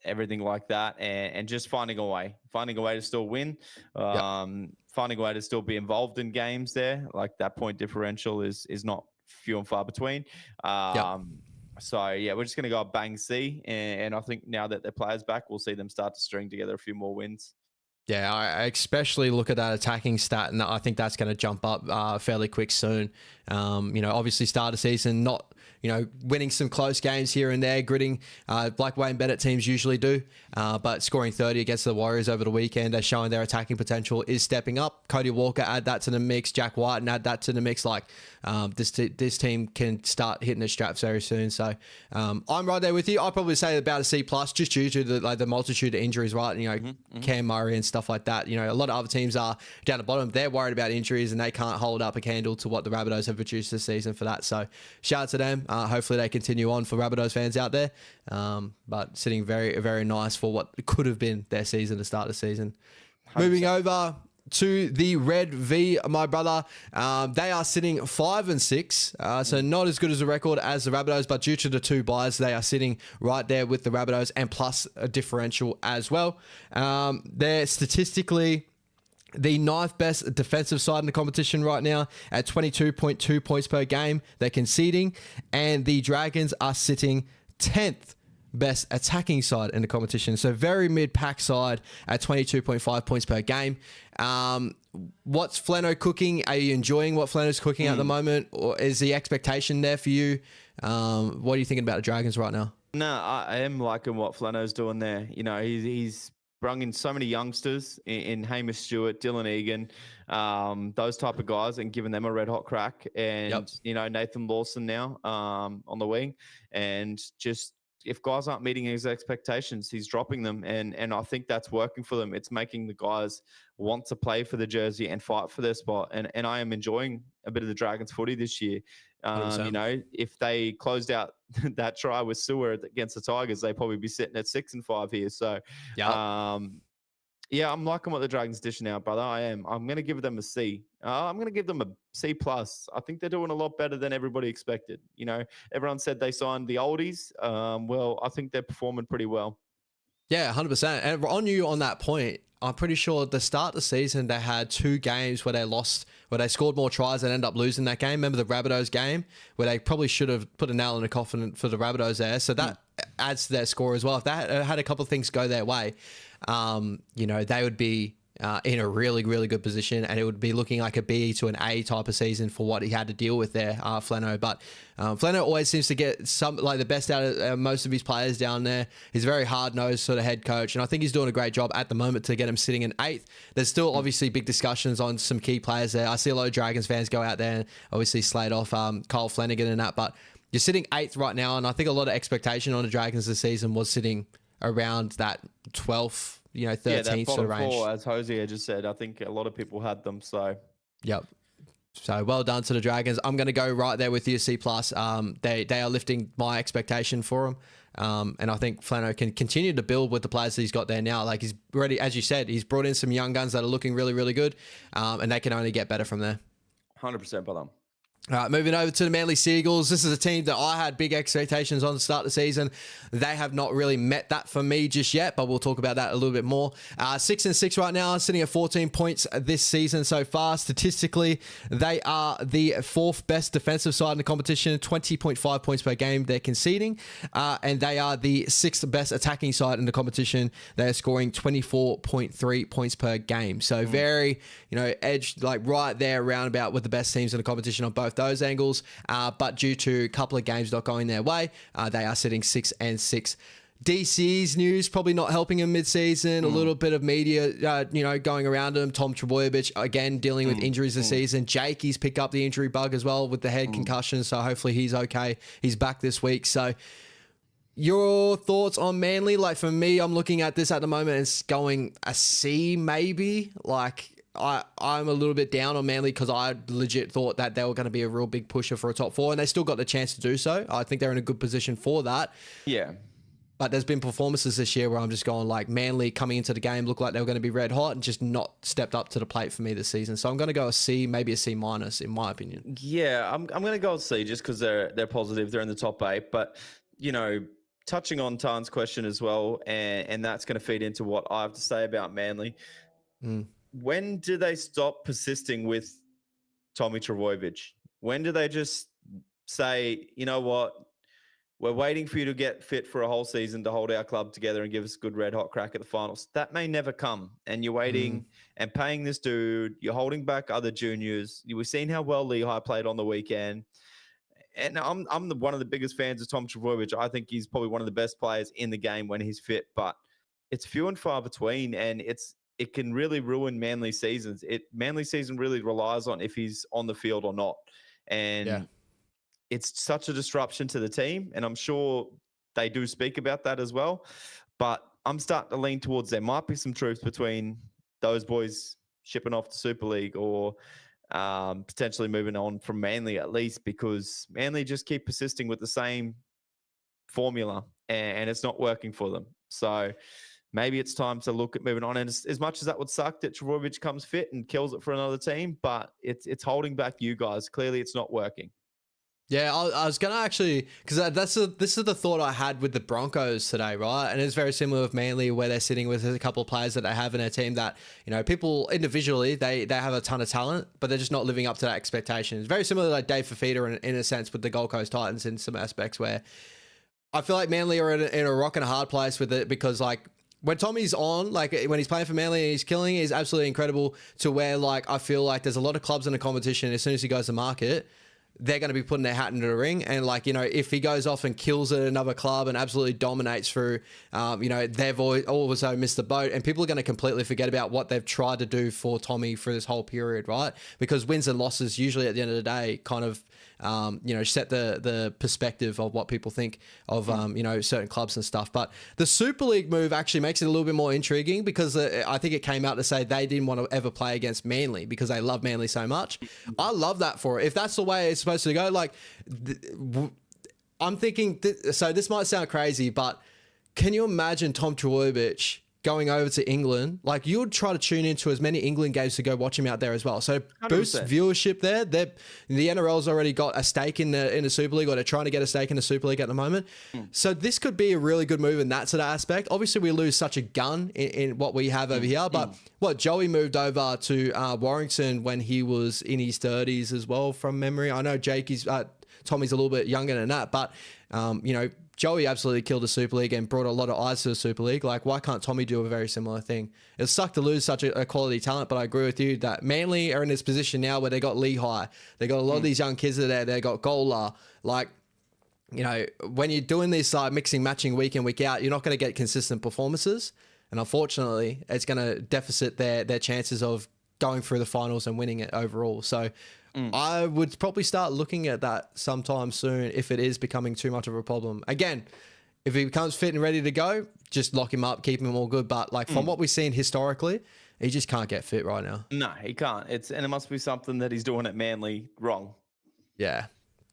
S2: everything like that, and just finding a way to still win, finding a way to still be involved in games there. Like, that point differential is not few and far between. So yeah, we're just going to go bang C, and I think now that their players back, we'll see them start to string together a few more wins.
S1: Yeah, I especially look at that attacking stat, and I think that's going to jump up fairly quick soon. You know, obviously start of season, not, you know, winning some close games here and there, gritting like Wayne Bennett teams usually do, but scoring 30 against the Warriors over the weekend, they're showing their attacking potential is stepping up. Cody Walker, add that to the mix. Jack White, and add that to the mix. Like, this team can start hitting the straps very soon. So I'm right there with you. I'd probably say about a C plus, just due to the multitude of injuries, right? You know, Cam Murray and stuff like that. You know, a lot of other teams are down the bottom. They're worried about injuries, and they can't hold up a candle to what the Rabbitohs have produced this season for that. So shout out to them. them. Hopefully they continue on for Rabbitohs fans out there. But sitting very, very nice for what could have been their season to start the season. 100%. Moving over to the Red V, my brother. They are sitting 5-6, so not as good as a record as the Rabbitohs, but due to the 2 buys, they are sitting right there with the Rabbitohs and plus a differential as well. They're statistically the 9th best defensive side in the competition right now at 22.2 points per game they're conceding, and the Dragons are sitting 10th best attacking side in the competition. So very mid-pack side at 22.5 points per game. What's Flano cooking? Are you enjoying what Flano's cooking at the moment? Or is the expectation there for you? What are you thinking about the Dragons right now?
S2: No, I am liking what Flano's doing there. You know, he's brung in so many youngsters in Hamish Stewart, Dylan Egan, those type of guys, and given them a red hot crack. And, you know, Nathan Lawson now on the wing. And just, if guys aren't meeting his expectations, he's dropping them. And I think that's working for them. It's making the guys want to play for the jersey and fight for their spot. And I am enjoying a bit of the Dragons footy this year. You know, if they closed out that try with Sewer against the Tigers, they'd probably be sitting at 6-5 here. So, yeah, I'm liking what the Dragons dishing out, brother. I am. I'm going to give them a C. I'm going to give them a C+. I think they're doing a lot better than everybody expected. You know, everyone said they signed the oldies. Well, I think they're performing pretty well.
S1: Yeah, 100%. And on you on that point, I'm pretty sure at the start of the season, they had 2 games where they lost, where they scored more tries and ended up losing that game. Remember the Rabbitohs game where they probably should have put a nail in the coffin for the Rabbitohs there. So that adds to their score as well. If they had a couple of things go their way, you know, they would be in a really, really good position, and it would be looking like a B to an A type of season for what he had to deal with there, Flano. But Flano always seems to get the best out of most of his players down there. He's a very hard-nosed sort of head coach, and I think he's doing a great job at the moment to get him sitting in 8th. There's still obviously big discussions on some key players there. I see a lot of Dragons fans go out there and obviously slate off Kyle Flanagan and that, but you're sitting 8th right now, and I think a lot of expectation on the Dragons this season was sitting around that 12th, you know, 13th sort of range.
S2: 4, as Hosier just said, I think a lot of people had them. So,
S1: yep. So well done to the Dragons. I'm going to go right there with you, C+. They are lifting my expectation for them. And I think Flano can continue to build with the players that he's got there now. Like, he's already, as you said, he's brought in some young guns that are looking really, really good. And they can only get better from there.
S2: 100%, brother.
S1: All right, moving over to the Manly Seagulls. This is a team that I had big expectations on the start of the season. They have not really met that for me just yet, but we'll talk about that a little bit more. 6-6 right now, sitting at 14 points this season so far. Statistically, they are the 4th best defensive side in the competition, 20.5 points per game they're conceding. And they are the 6th best attacking side in the competition. They're scoring 24.3 points per game. So very, you know, edged like right there around about with the best teams in the competition on both those angles, but due to a couple of games not going their way, they are sitting 6-6. DC's news probably not helping him mid-season. A little bit of media, you know, going around him. Tom Trebojevic again dealing with injuries this season. Jake, he's picked up the injury bug as well with the head concussion, so hopefully he's okay. He's back this week. So your thoughts on Manly? Like, for me, I'm looking at this at the moment. It's going a C maybe. Like, I'm a little bit down on Manly because I legit thought that they were going to be a real big pusher for a top 4, and they still got the chance to do so. I think they're in a good position for that.
S2: Yeah.
S1: But there's been performances this year where I'm just going like Manly coming into the game looked like they were going to be red hot and just not stepped up to the plate for me this season. So I'm going to go a C, maybe a C- in my opinion.
S2: Yeah, I'm going to go a C just because they're positive. They're in the top 8. But, you know, touching on Tan's question as well, and that's going to feed into what I have to say about Manly. When do they stop persisting with Tommy Trebojevic? When do they just say, you know what, we're waiting for you to get fit for a whole season to hold our club together and give us a good red hot crack at the finals? That may never come. And you're waiting and paying this dude. You're holding back other juniors. We've seen how well Lehigh played on the weekend. And I'm one of the biggest fans of Tom Trebojevic. I think he's probably one of the best players in the game when he's fit. But it's few and far between, and it can really ruin Manly seasons. Manly season really relies on if he's on the field or not. And it's such a disruption to the team. And I'm sure they do speak about that as well. But I'm starting to lean towards there might be some truth between those boys shipping off to Super League or potentially moving on from Manly at least, because Manly just keep persisting with the same formula and it's not working for them. So maybe it's time to look at moving on. And as much as that would suck that Trbojevic comes fit and kills it for another team, but it's holding back you guys. Clearly it's not working.
S1: Yeah, I was gonna actually, because this is the thought I had with the Broncos today, right? And it's very similar with Manly, where they're sitting with a couple of players that they have in their team that, you know, people individually they have a ton of talent, but they're just not living up to that expectation. It's very similar to like Dave Fafita in a sense with the Gold Coast Titans in some aspects, where I feel like Manly are in a rock and a hard place with it, because like when Tommy's on, like when he's playing for Manly and he's killing, he's absolutely incredible, to where like I feel like there's a lot of clubs in the competition. As soon as he goes to market, they're going to be putting their hat into the ring. And like, you know, if he goes off and kills at another club and absolutely dominates through, you know, they've all of a sudden missed the boat, and people are going to completely forget about what they've tried to do for Tommy for this whole period, right? Because wins and losses usually at the end of the day kind of, you know, set the perspective of what people think of, you know, certain clubs and stuff. But the Super League move actually makes it a little bit more intriguing, because I think it came out to say they didn't want to ever play against Manly because they love Manly so much. I love that for it. If that's the way it's supposed to go, like, I'm thinking, so this might sound crazy, but can you imagine Tom Trbojevic going over to England? Like, you would try to tune into as many England games to go watch him out there as well. So 100%. Boost viewership there. The NRL's already got a stake in the Super League, or they're trying to get a stake in the Super League at the moment. So this could be a really good move in that sort of aspect. Obviously, we lose such a gun in what we have over here, but what, Joey moved over to Warrington when he was in his 30s as well, from memory. I know Tommy's a little bit younger than that, but you know, Joey absolutely killed the Super League and brought a lot of eyes to the Super League. Like, why can't Tommy do a very similar thing? It sucked to lose such a quality talent, but I agree with you that Manly are in this position now where they got Lehigh. They got a lot of these young kids there. They got Gola. Like, you know, when you're doing this mixing, matching week in, week out, you're not going to get consistent performances. And unfortunately, it's going to deficit their chances of going through the finals and winning it overall. So I would probably start looking at that sometime soon if it is becoming too much of a problem. Again, if he becomes fit and ready to go, just lock him up, keep him all good. But like from what we've seen historically, he just can't get fit right now.
S2: No, he can't. And it must be something that he's doing at Manly wrong.
S1: Yeah.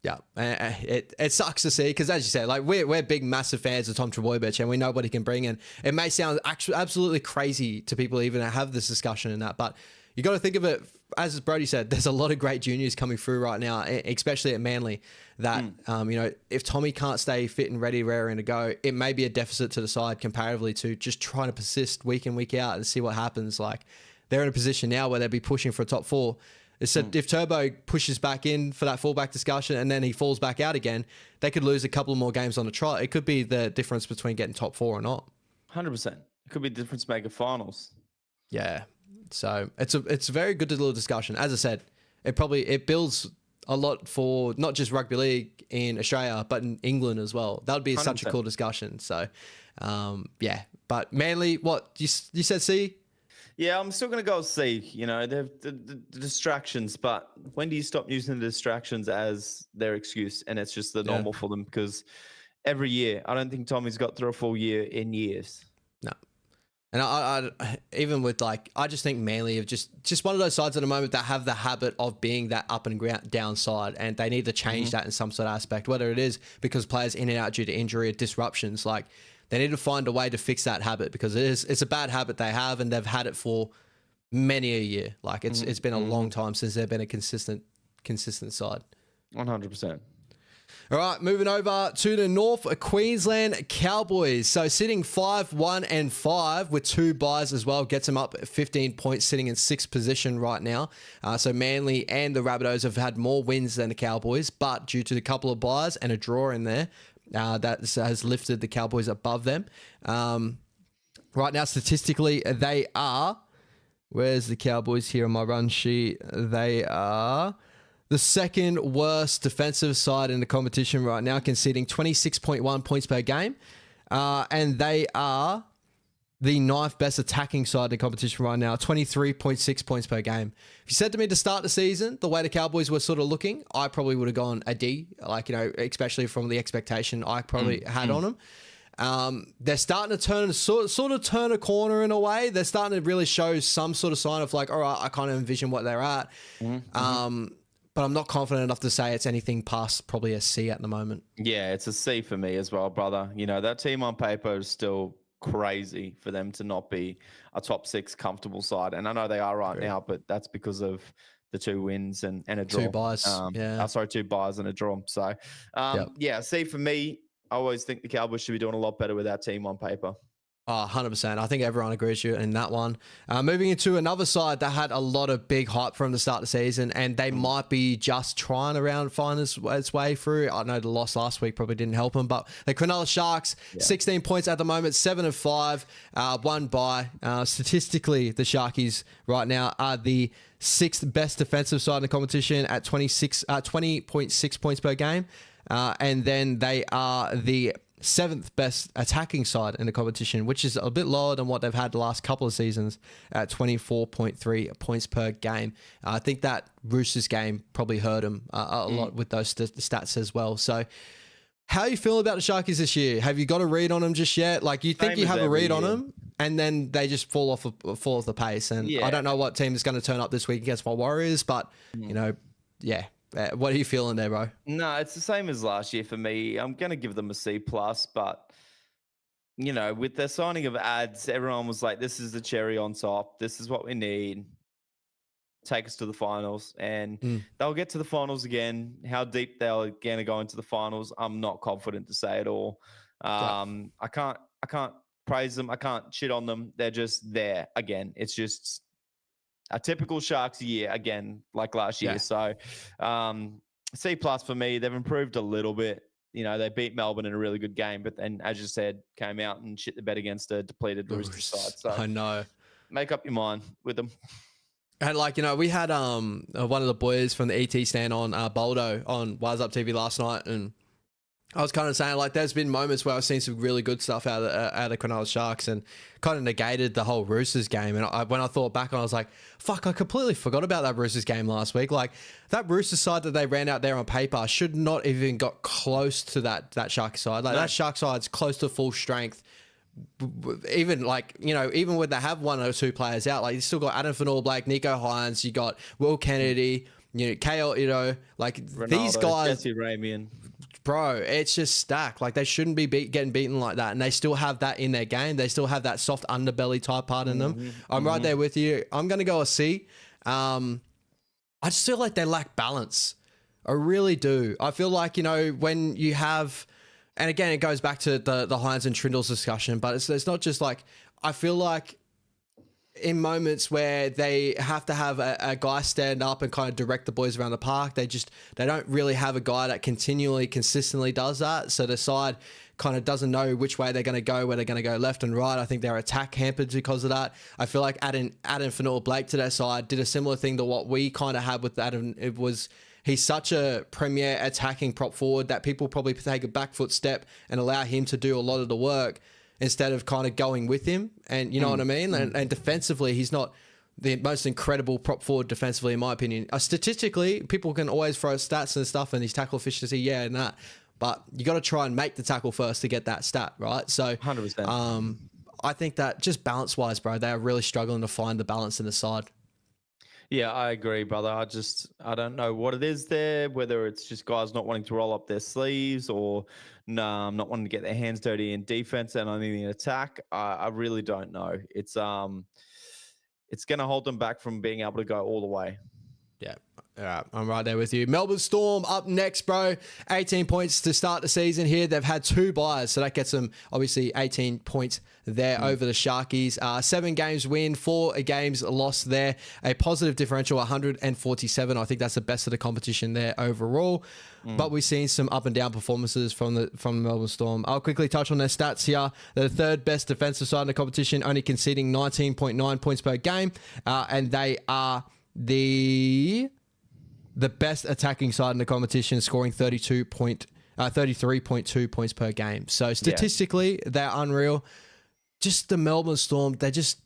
S1: Yeah, it sucks to see, because as you said, like we're big, massive fans of Tom Trbojevic, and we know what he can bring in. It may sound absolutely crazy to people even have this discussion and that, but you got to think of it, as Brodie said, there's a lot of great juniors coming through right now, especially at Manly, that, you know, if Tommy can't stay fit and ready, raring to go, it may be a deficit to the side comparatively to just trying to persist week in, week out and see what happens. Like, they're in a position now where they'll be pushing for a top four. So if Turbo pushes back in for that fullback discussion and then he falls back out again, they could lose a couple more games on the trot. It could be the difference between getting top four or not.
S2: 100%. It could be the difference maker finals.
S1: Yeah. So it's a very good little discussion. As I said, it builds a lot for not just rugby league in Australia, but in England as well. That would be 100%. Such a cool discussion. So, yeah. But Manly, what you said? C?
S2: Yeah, I'm still going to go with C. You know, the distractions, but when do you stop using the distractions as their excuse? And it's just the normal for them, because every year, I don't think Tommy's got through a full year in years.
S1: No. And I even with I just think Manly have just one of those sides at the moment that have the habit of being that up and down side, and they need to change that in some sort of aspect, whether it is because players in and out due to injury or disruptions. Like, they need to find a way to fix that habit, because it's a bad habit they have, and they've had it for many a year. Like, it's been a long time since they've been a consistent side.
S2: 100%.
S1: All right, moving over to the North Queensland Cowboys. So sitting 5-1-5 with 2 buys as well, gets them up at 15 points, sitting in 6th position right now. So Manly and the Rabbitohs have had more wins than the Cowboys, but due to a couple of buys and a draw in there, that has lifted the Cowboys above them. Right now, statistically, they are... Where's the Cowboys here on my run sheet? They are the second worst defensive side in the competition right now, conceding 26.1 points per game. And they are the 9th best attacking side in the competition right now, 23.6 points per game. If you said to me to start the season, the way the Cowboys were sort of looking, I probably would have gone a D, like, you know, especially from the expectation I probably had on them. They're starting to sort of turn a corner in a way. They're starting to really show some sort of sign of like, all right, I kind of envision what they're at. But I'm not confident enough to say it's anything past probably a C at the moment.
S2: Yeah, it's a C for me as well, brother. You know, that team on paper is still crazy for them to not be a top 6 comfortable side. And I know they are right now, but that's because of the 2 wins and a draw.
S1: 2 buys.
S2: Sorry, 2 buys and a draw. So, yeah, C for me. I always think the Cowboys should be doing a lot better with that team on paper.
S1: 100%. I think everyone agrees with you in that one. Moving into another side that had a lot of big hype from the start of the season, and they might be just trying to find its way through. I know the loss last week probably didn't help them, but the Cronulla Sharks, 16 points at the moment, 7-5, 1 bye. Statistically, the Sharkies right now are the 6th best defensive side in the competition at 20.6 points per game. And then they are the 7th best attacking side in the competition, which is a bit lower than what they've had the last couple of seasons at 24.3 points per game. I think that Roosters game probably hurt them a lot with those stats as well. So how are you feeling about the Sharkies this year? Have you got a read on them just yet? Like, you think you have a read on them and then they just fall off the pace. And I don't know what team is going to turn up this week against my Warriors, but you know, what are you feeling there, bro?
S2: No, it's the same as last year for me. I'm going to give them a C+, but, you know, with their signing of ads, everyone was like, this is the cherry on top. This is what we need. Take us to the finals. And they'll get to the finals again. How deep they're going to go into the finals, I'm not confident to say at all. I can't praise them. I can't shit on them. They're just there again. It's just a typical Sharks year again, like last year. So C+ for me. They've improved a little bit. You know, they beat Melbourne in a really good game, but then, as you said, came out and shit the bed against a depleted Roosters side. So
S1: I know.
S2: Make up your mind with them.
S1: And like, you know, we had one of the boys from the ET stand on Boldo on Wise Up TV last night, and I was kind of saying, like, there's been moments where I've seen some really good stuff out of Cronulla Sharks and kind of negated the whole Roosters game. And when I thought back, I was like, fuck, I completely forgot about that Roosters game last week. Like, that Roosters side that they ran out there on paper should not even got close to that Shark side. Like, that Shark side's close to full strength. Even like, you know, even when they have 1 or 2 players out, like, you still got Adam Fanor-Blake, Nico Hines, you got Will Kennedy, you know, KL, you know, like Ronaldo, these guys.
S2: Jesse Ramian.
S1: Bro, it's just stacked. Like, they shouldn't be getting beaten like that, and they still have that in their game. They still have that soft underbelly type part in them. I'm right there with you. I'm going to go a C. I just feel like they lack balance. I really do. I feel like, you know, when you have, and again, it goes back to the Hines and Trindle's discussion, but it's not just like, I feel like in moments where they have to have a guy stand up and kind of direct the boys around the park, they don't really have a guy that consistently does that. So the side kind of doesn't know which way they're going to go, where they're going to go left and right. I think their attack hampered because of that. I feel like Adam Fanor-Blake to their side did a similar thing to what we kind of had with Adam. He's such a premier attacking prop forward that people probably take a back foot step and allow him to do a lot of the work instead of kind of going with him. And you know what I mean? And defensively, he's not the most incredible prop forward defensively, in my opinion. Statistically, people can always throw stats and stuff and his tackle efficiency, and that. But you got to try and make the tackle first to get that stat, right? So
S2: 100%.
S1: I think that just balance-wise, bro, they are really struggling to find the balance in the side.
S2: Yeah, I agree, brother. I don't know what it is there, whether it's just guys not wanting to roll up their sleeves or not wanting to get their hands dirty in defense and only in attack. I really don't know. It's going to hold them back from being able to go all the way.
S1: Yeah. All right, I'm right there with you. Melbourne Storm up next, bro. 18 points to start the season here. They've had 2 buys, so that gets them obviously 18 points there over the Sharkies. 7 games win, 4 games lost there. A positive differential, 147. I think that's the best of the competition there overall. But we've seen some up and down performances from the Melbourne Storm. I'll quickly touch on their stats here. They're the 3rd best defensive side in the competition, only conceding 19.9 points per game, and they are the best attacking side in the competition, scoring 33.2 points per game. So statistically, they're unreal. Just the Melbourne Storm, there's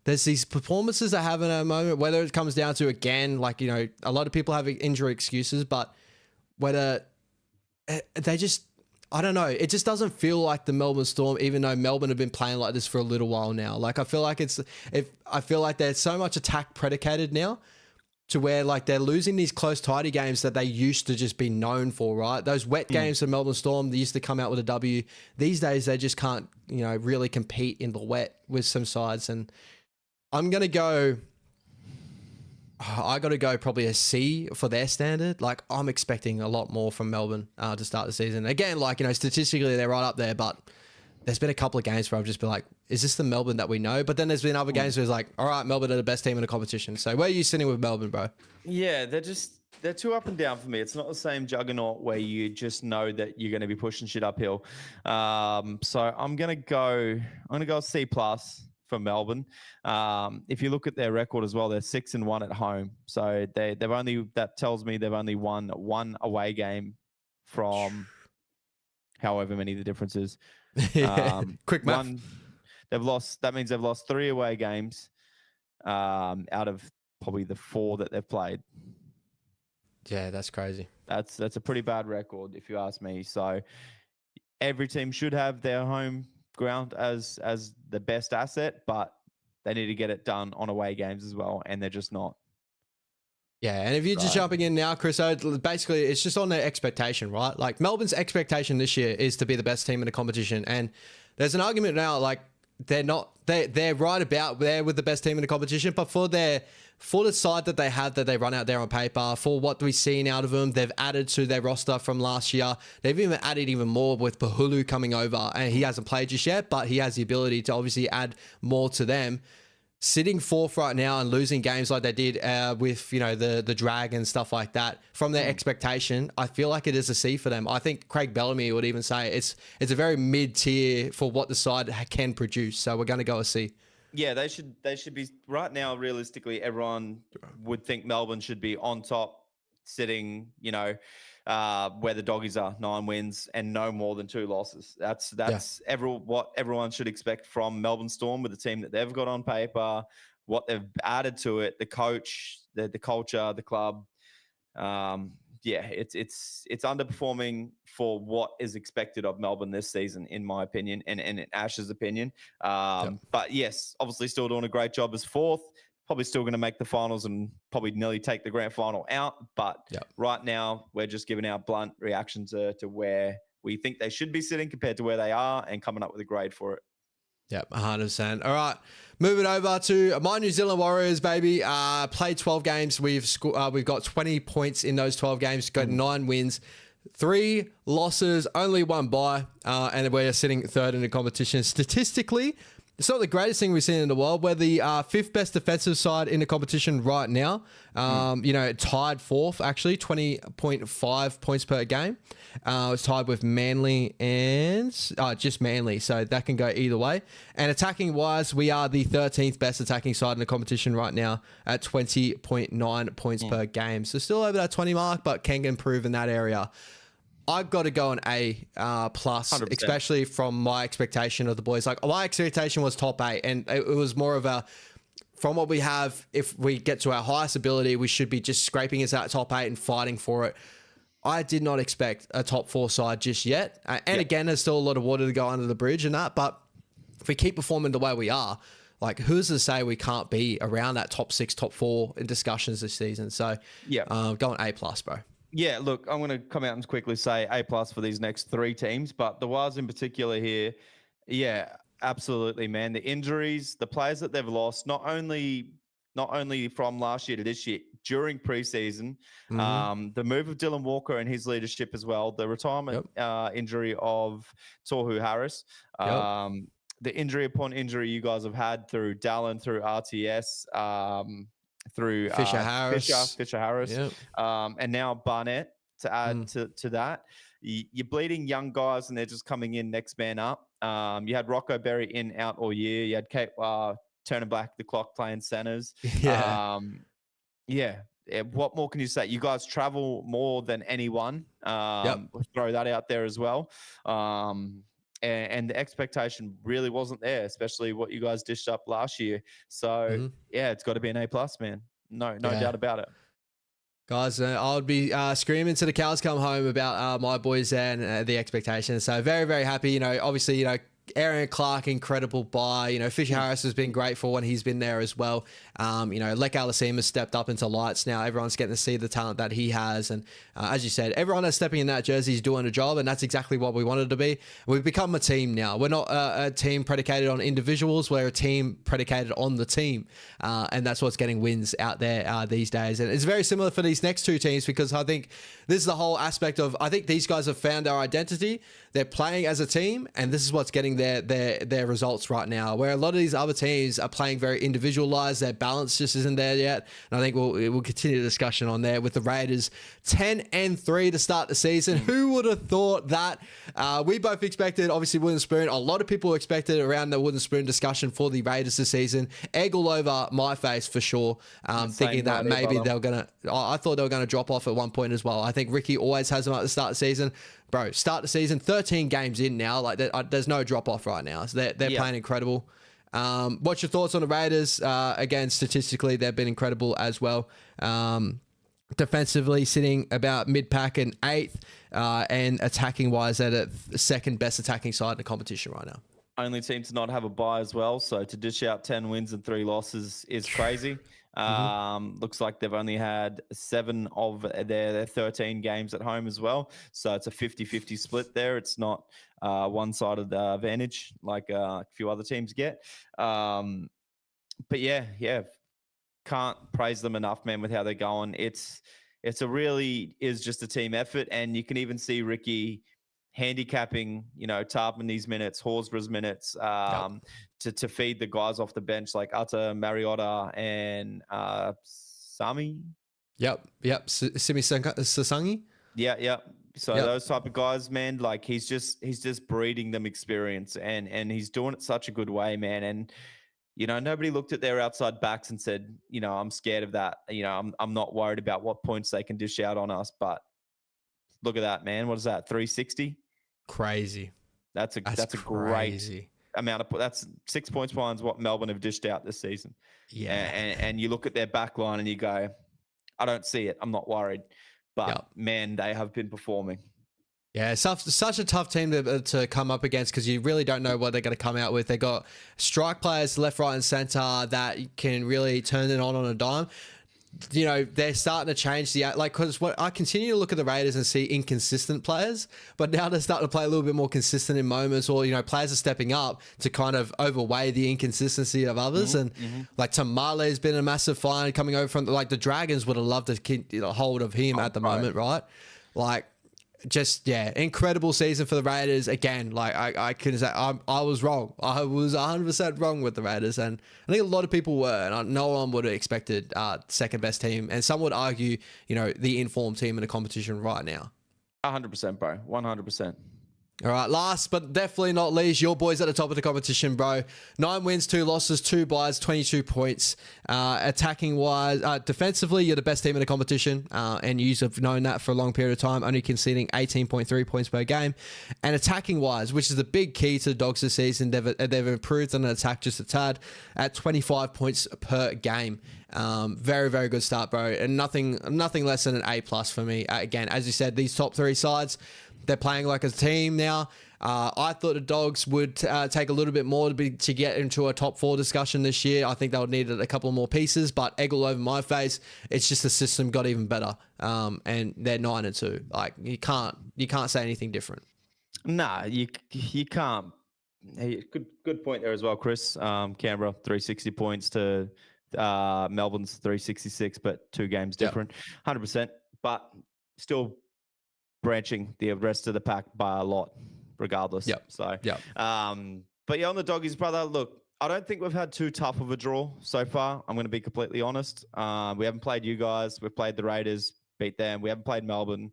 S1: these performances they have in a moment, whether it comes down to, again, like, you know, a lot of people have injury excuses, but whether they just, I don't know. It just doesn't feel like the Melbourne Storm, even though Melbourne have been playing like this for a little while now. Like, I feel like I feel like there's so much attack predicated now to where like they're losing these close, tidy games that they used to just be known for, right? Those wet games for Melbourne Storm, they used to come out with a W. These days, they just can't, really compete in the wet with some sides. And I'm going to go... I got to go probably a C for their standard. Like, I'm expecting a lot more from Melbourne to start the season. Again, like, statistically, they're right up there, but there's been a couple of games where I've just been like, is this the Melbourne that we know? But then there's been other games where it's like, all right, Melbourne are the best team in the competition. So where are you sitting with Melbourne, bro?
S2: Yeah, they're too up and down for me. It's not the same juggernaut where you just know that you're going to be pushing shit uphill. So I'm going to go C+ for Melbourne. If you look at their record as well, they're 6-1 at home. So that tells me they've only won one away game from however many the difference is.
S1: Quick math.
S2: That means they've lost 3 away games out of probably the 4 that they've played.
S1: Yeah, that's crazy.
S2: That's a pretty bad record if you ask me. So every team should have their home ground as the best asset, but they need to get it done on away games as well, and they're just not.
S1: Yeah, and if you're just jumping in now, Chris, basically it's just on their expectation, right? Like, Melbourne's expectation this year is to be the best team in the competition, and there's an argument now, like, they're right about there with the best team in the competition, but for the side that they had, that they run out there on paper, for what we've seen out of them, they've added to their roster from last year. They've even added even more with Pahulu coming over, and he hasn't played just yet, but he has the ability to obviously add more to them. Sitting 4th right now and losing games like they did with, the drag and stuff like that, from their expectation, I feel like it is a C for them. I think Craig Bellamy would even say it's a very mid-tier for what the side can produce. So we're going to go a C.
S2: Yeah, they should be right now. Realistically, everyone would think Melbourne should be on top, sitting, where the doggies are, 9 wins and no more than 2 losses. That's what everyone should expect from Melbourne Storm, with the team that they've got on paper, what they've added to it, the coach, the culture, the club. It's underperforming for what is expected of Melbourne this season, in my opinion, and in Ash's opinion. But yes, obviously still doing a great job as 4th. Probably still going to make the finals and probably nearly take the grand final out. But right now, we're just giving our blunt reaction to where we think they should be sitting compared to where they are, and coming up with a grade for it.
S1: Yep, 100%. All right, moving over to my New Zealand Warriors, baby. Played 12 games. We've got 20 points in those 12 games. Got 9 wins, 3 losses, only 1 bye, and we're sitting 3rd in the competition. Statistically, it's not the greatest thing we've seen in the world. We're the 5th best defensive side in the competition right now. Tied 4th, actually, 20.5 points per game. It's tied with Manly and just Manly, so that can go either way. And attacking wise, we are the 13th best attacking side in the competition right now at 20.9 points per game. So still over that 20 mark, but can improve in that area. I've got to go an A plus,
S2: 100%.
S1: Especially from my expectation of the boys. Like, my expectation was top 8, and it was more of a, from what we have, if we get to our highest ability, we should be just scraping us out top 8 and fighting for it. I did not expect a top 4 side just yet. Again, there's still a lot of water to go under the bridge and that, but if we keep performing the way we are, like, who's to say we can't be around that top 6, top 4 in discussions this season? So going A plus, bro.
S2: Yeah, look, I'm going to come out and quickly say A+ for these next 3 teams, but the Wars in particular here, yeah, absolutely, man. The injuries, the players that they've lost, not only from last year to this year, during preseason, the move of Dylan Walker and his leadership as well, the retirement injury of Tohu Harris, the injury upon injury you guys have had through Dallin, through RTS, through Fisher Harris, and now Barnett to add to that. You're bleeding young guys, and they're just coming in next man up. You had Rocco Berry in, out all year. You had Kate turning back the clock playing centers. What more can you say? You guys travel more than anyone. Throw that out there as well. And the expectation really wasn't there, especially what you guys dished up last year. So, it's got to be an A+, man. No doubt about it.
S1: Guys, I would be screaming to the cows come home about my boys and the expectations. So very, very happy. Obviously, Aaron Clark, incredible buy. Fisher Harris has been great for when he's been there as well. Lek Alassim has stepped up into lights now. Everyone's getting to see the talent that he has. And as you said, everyone that's stepping in that jersey is doing a job, and that's exactly what we wanted to be. We've become a team now. We're not a team predicated on individuals. We're a team predicated on the team. And that's what's getting wins out there these days. And it's very similar for these next two teams, because I think this is the whole aspect of, I think these guys have found our identity. They're playing as a team, and this is what's getting their results right now. Where a lot of these other teams are playing very individualized, their balance just isn't there yet. And I think we'll continue the discussion on there with the Raiders 10-3 to start the season. Who would have thought that? We both expected, obviously, wooden spoon. A lot of people expected around the wooden spoon discussion for the Raiders this season. Egg all over my face for sure. Thinking that maybe they're gonna. I thought they were gonna drop off at one point as well. I think Ricky always has them at the start of the season. Bro, start the season, 13 games in now. Like, there's no drop off right now. So they're playing incredible. What's your thoughts on the Raiders? Again, statistically, they've been incredible as well. Defensively, sitting about mid-pack and 8th, and attacking-wise, they're the second best attacking side in the competition right now.
S2: Only team to not have a bye as well. So to dish out 10 wins and 3 losses is crazy. Looks like they've only had 7 of their 13 games at home as well. So it's a 50-50 split there. It's not one-sided advantage like a few other teams get. But yeah, can't praise them enough, man, with how they're going. It's a really is just a team effort, and you can even see Ricky handicapping, Tarpin these minutes, Horsburgh's minutes, to feed the guys off the bench like Uta, Mariota, and Sami.
S1: Yep. Simi Sasangi.
S2: Yeah. So those type of guys, man, like he's just breeding them experience, and he's doing it such a good way, man. And nobody looked at their outside backs and said, I'm scared of that. I'm not worried about what points they can dish out on us, but look at that, man. What is that? 360?
S1: Crazy.
S2: That's a great amount of that's 6 points behind what Melbourne have dished out this season.
S1: Yeah.
S2: And you look at their back line and you go, I don't see it. I'm not worried. But man, they have been performing.
S1: Yeah, it's such a tough team to come up against, because you really don't know what they're going to come out with. They got strike players left, right, and center that can really turn it on a dime. They're starting to change because what I continue to look at the Raiders and see inconsistent players, but now they're starting to play a little bit more consistent in moments, or players are stepping up to kind of overweigh the inconsistency of others. Like Tamale has been a massive find coming over from the Dragons would have loved to keep hold of him at the moment, right? Like, just incredible season for the Raiders again. Like I couldn't say I was wrong. I was 100% wrong with the Raiders, and I think a lot of people were, and no one would have expected second best team, and some would argue the informed team in the competition right now.
S2: 100%, bro. 100%.
S1: All right, last but definitely not least, your boys at the top of the competition, bro. 9 wins, 2 losses, 2 buys, 22 points. Attacking wise, defensively, you're the best team in the competition, and you have known that for a long period of time, only conceding 18.3 points per game. And attacking wise, which is the big key to the Dogs this season, they've improved on an attack just a tad at 25 points per game. Very, very good start, bro. And nothing less than an A+ for me. Again, as you said, these top 3 sides, they're playing like a team now. I thought the Dogs would take a little bit more to get into a top 4 discussion this year. I think they would need a couple more pieces, but egg all over my face. It's just the system got even better, and they're 9-2. Like you can't say anything different.
S2: Nah, you can't. Hey, good point there as well, Chris. Canberra 360 points to Melbourne's 366, but 2 games different. 100%, but still branching the rest of the pack by a lot, regardless. But on the Doggies, brother, look, I don't think we've had too tough of a draw so far. I'm going to be completely honest. We haven't played you guys. We've played the Raiders, beat them. We haven't played Melbourne,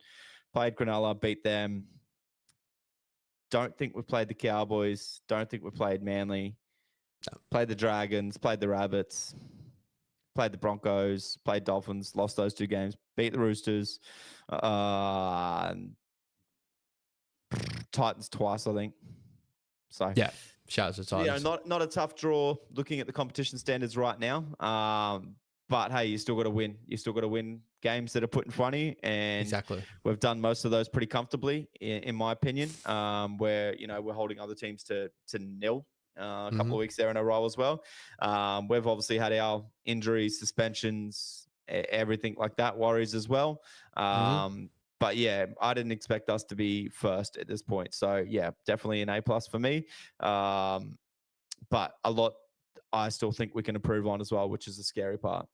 S2: played Cronulla, beat them. Don't think we've played the Cowboys. Don't think we've played Manly. Played the Dragons, played the Rabbits, played the Broncos, played Dolphins, lost those 2 games, beat the Roosters, Titans twice, I think. So
S1: shout out to Titans.
S2: Not a tough draw looking at the competition standards right now. But hey, you still got to win. You still got to win games that are put in front of you, and
S1: Exactly.
S2: we've done most of those pretty comfortably, in my opinion. Where we're holding other teams to nil a couple of weeks there in a row as well. We've obviously had our injuries, suspensions, everything like that, worries as well. But yeah, I didn't expect us to be first at this point. So yeah, definitely an A+ for me. But a lot I still think we can improve on as well, which is the scary part.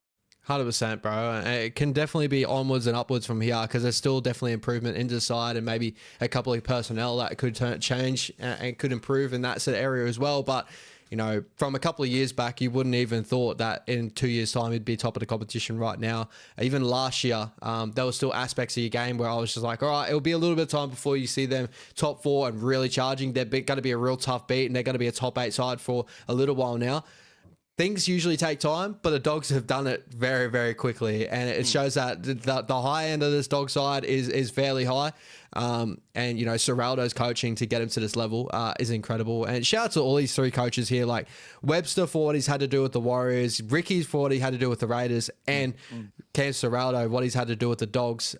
S1: 100%, bro. It can definitely be onwards and upwards from here because there's still definitely improvement into the side and maybe a couple of personnel that could change and could improve in that sort of area as well. But, from a couple of years back, you wouldn't even thought that in 2 years' time he'd be top of the competition right now. Even last year, there were still aspects of your game where I was just like, all right, it'll be a little bit of time before you see them top 4 and really charging. They're going to be a real tough beat and they're going to be a top 8 side for a little while now. Things usually take time, but the Dogs have done it very, very quickly. And it shows that the high end of this Dog side is fairly high. And, Serraldo's coaching to get him to this level is incredible. And shout out to all these 3 coaches here, like Webster for what he's had to do with the Warriors, Ricky for what he had to do with the Raiders, and Cam Serraldo, what he's had to do with the Dogs.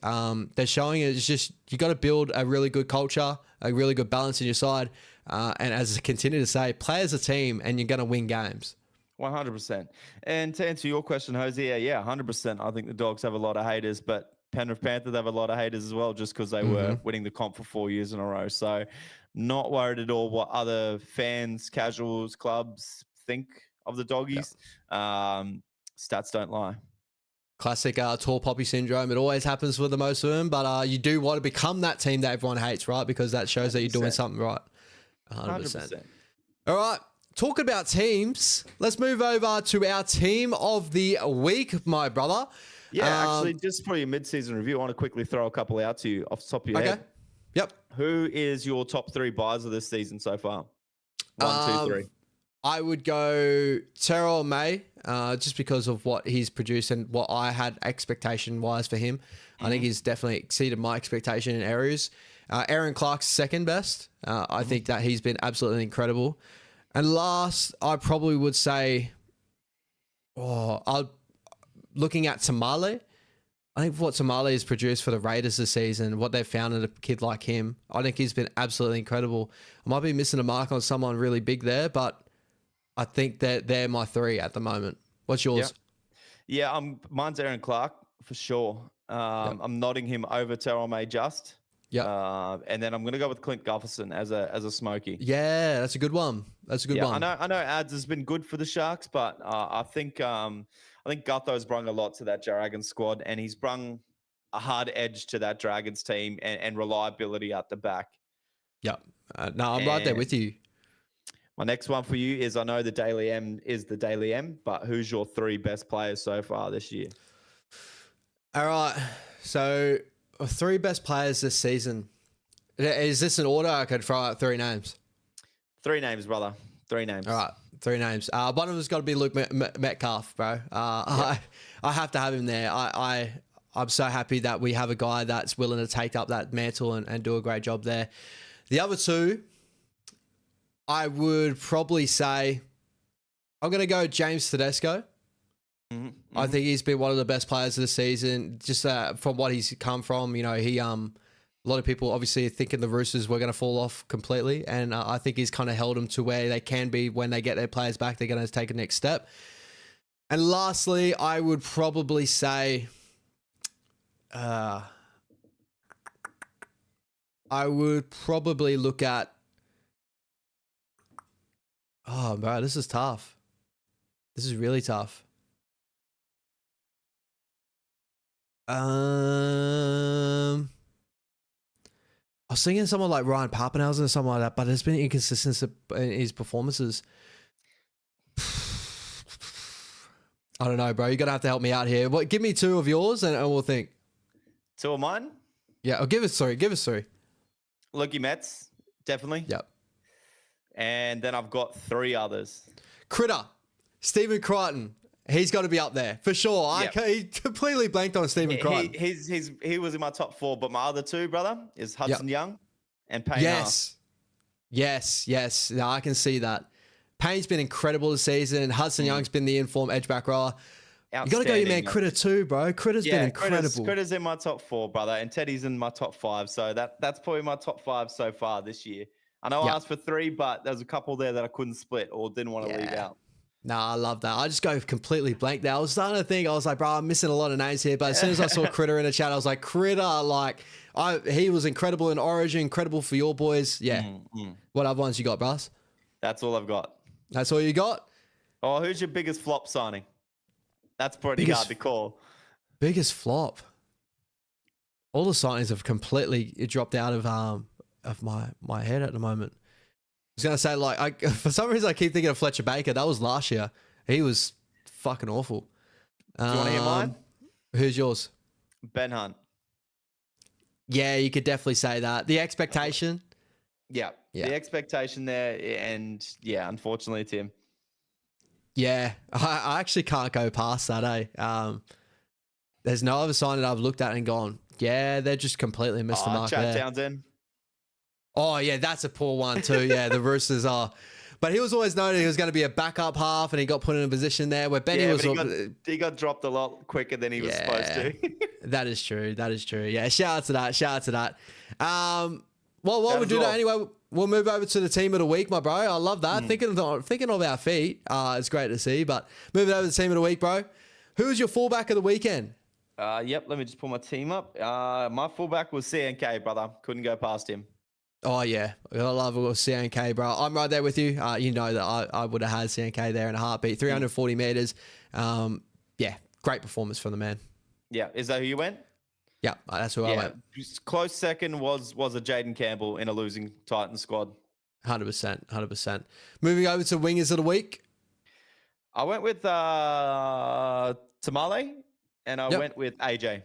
S1: They're showing it's just, you got to build a really good culture, a really good balance in your side. And as I continue to say, play as a team and you're going to win games.
S2: 100%. And to answer your question, Jose, yeah, 100%. I think the Dogs have a lot of haters, but Penrith Panthers have a lot of haters as well, just because they were winning the comp for 4 years in a row. So not worried at all what other fans, casuals, clubs think of the Doggies. Stats don't lie.
S1: Classic tall poppy syndrome. It always happens for the most of them, but you do want to become that team that everyone hates, right? Because that shows 100%. That you're doing something right. 100%. All right. Talking about teams, let's move over to our team of the week, my brother.
S2: Yeah, actually, just for your mid-season review, I want to quickly throw a couple out to you off the top of your head.
S1: Yep.
S2: Who is your top 3 buys of this season so far? 1, 2, 3.
S1: I would go Terrell May, just because of what he's produced and what I had expectation-wise for him. I think he's definitely exceeded my expectation in areas. Aaron Clark's second best. I think that he's been absolutely incredible. And last, I probably would say, looking at Tamale, I think what Tamale has produced for the Raiders this season, what they've found in a kid like him, I think he's been absolutely incredible. I might be missing a mark on someone really big there, but I think that they're my 3 at the moment. What's yours?
S2: Yeah, mine's Aaron Clark for sure. I'm nodding him over Terrell May just.
S1: Yeah.
S2: And then I'm going to go with Clint Gutherson as a smoky.
S1: Yeah, that's a good one. That's a good one.
S2: I know ads has been good for the Sharks, but I think Gutho's brung a lot to that Dragons squad, and he's brung a hard edge to that Dragons team and reliability at the back.
S1: Yeah. No, I'm right there with you.
S2: My next one for you is, I know the Daily M is the Daily M, but who's your 3 best players so far this year?
S1: All right. So 3 best players this season. Is this an order? I could throw out 3 names.
S2: 3 names, brother. 3 names.
S1: All right. 3 names. One of them's got to be Luke Metcalf, bro. I have to have him there. I'm so happy that we have a guy that's willing to take up that mantle and do a great job there. The other 2, I would probably say, I'm going to go James Tedesco. I think he's been one of the best players of the season, just from what he's come from. He a lot of people obviously are thinking the Roosters were going to fall off completely, and I think he's kind of held them to where they can be when they get their players back. They're going to take a next step. And lastly, I would probably say, I would probably look at. Oh, bro, this is tough. This is really tough. I was thinking someone like Ryan Papenhuyzen or something like that, but there's been inconsistency in his performances. I don't know, bro. You're going to have to help me out here. Give me 2 of yours and we'll think.
S2: 2 of mine?
S1: Yeah, give us 3.
S2: Logie Metz, definitely.
S1: Yep.
S2: And then I've got 3 others.
S1: Critter, Stephen Crichton. He's got to be up there for sure. Yep. He completely blanked on Stephen Crichton.
S2: He was in my top 4, but my other 2, brother, is Hudson Young and Payne.
S1: Yes. No, I can see that. Payne's been incredible this season. Hudson Young's been the informed edge back rower. You got to go your man
S2: Outstanding.
S1: Critter too, bro. Critter's been incredible.
S2: Critter's in my top 4, brother, and Teddy's in my top 5. So that's probably my top 5 so far this year. I know I asked for 3, but there's a couple there that I couldn't split or didn't want to leave out.
S1: No, I love that. I just go completely blank there. I was starting to think, I was like, bro, I'm missing a lot of names here. But as soon as I saw Critter in the chat, I was like, Critter, like, he was incredible in Origin, incredible for your boys. Yeah. What other ones you got, Brass?
S2: That's all I've got.
S1: That's all you got?
S2: Oh, who's your biggest flop signing? That's pretty hard to call.
S1: Biggest flop. All the signings have completely dropped out of my head at the moment. I was going to say, like, for some reason, I keep thinking of Fletcher Baker. That was last year. He was fucking awful.
S2: Do you want to hear mine?
S1: Who's yours?
S2: Ben Hunt.
S1: Yeah, you could definitely say that. The expectation.
S2: Yeah. The expectation there, and yeah, unfortunately, it's him.
S1: Yeah, I actually can't go past that, eh? There's no other sign that I've looked at and gone, yeah, they're just completely missed the mark
S2: Chad
S1: there.
S2: Townsend.
S1: Oh, yeah, that's a poor one too. Yeah, the Roosters are. But he was always noted he was going to be a backup half, and he got put in a position there where Benny was.
S2: He got dropped a lot quicker than he was supposed to.
S1: That is true. That is true. Yeah, shout out to that. Shout out to that. Well, while we do that anyway, we'll move over to the team of the week, my bro. I love that. Thinking of our feet. It's great to see. But moving over to the team of the week, bro. Who's your fullback of the weekend?
S2: Yep. Let me just pull my team up. My fullback was CNK, brother. Couldn't go past him.
S1: Oh, yeah. I love CNK, bro. I'm right there with you. You know that I would have had CNK there in a heartbeat. 340 meters. Yeah, great performance from the man.
S2: Yeah. Is that who you went?
S1: Yeah, that's who I went.
S2: Close second was a Jaden Campbell in a losing Titans squad.
S1: 100%. 100%. Moving over to wingers of the week.
S2: I went with Tamale, and I went with AJ.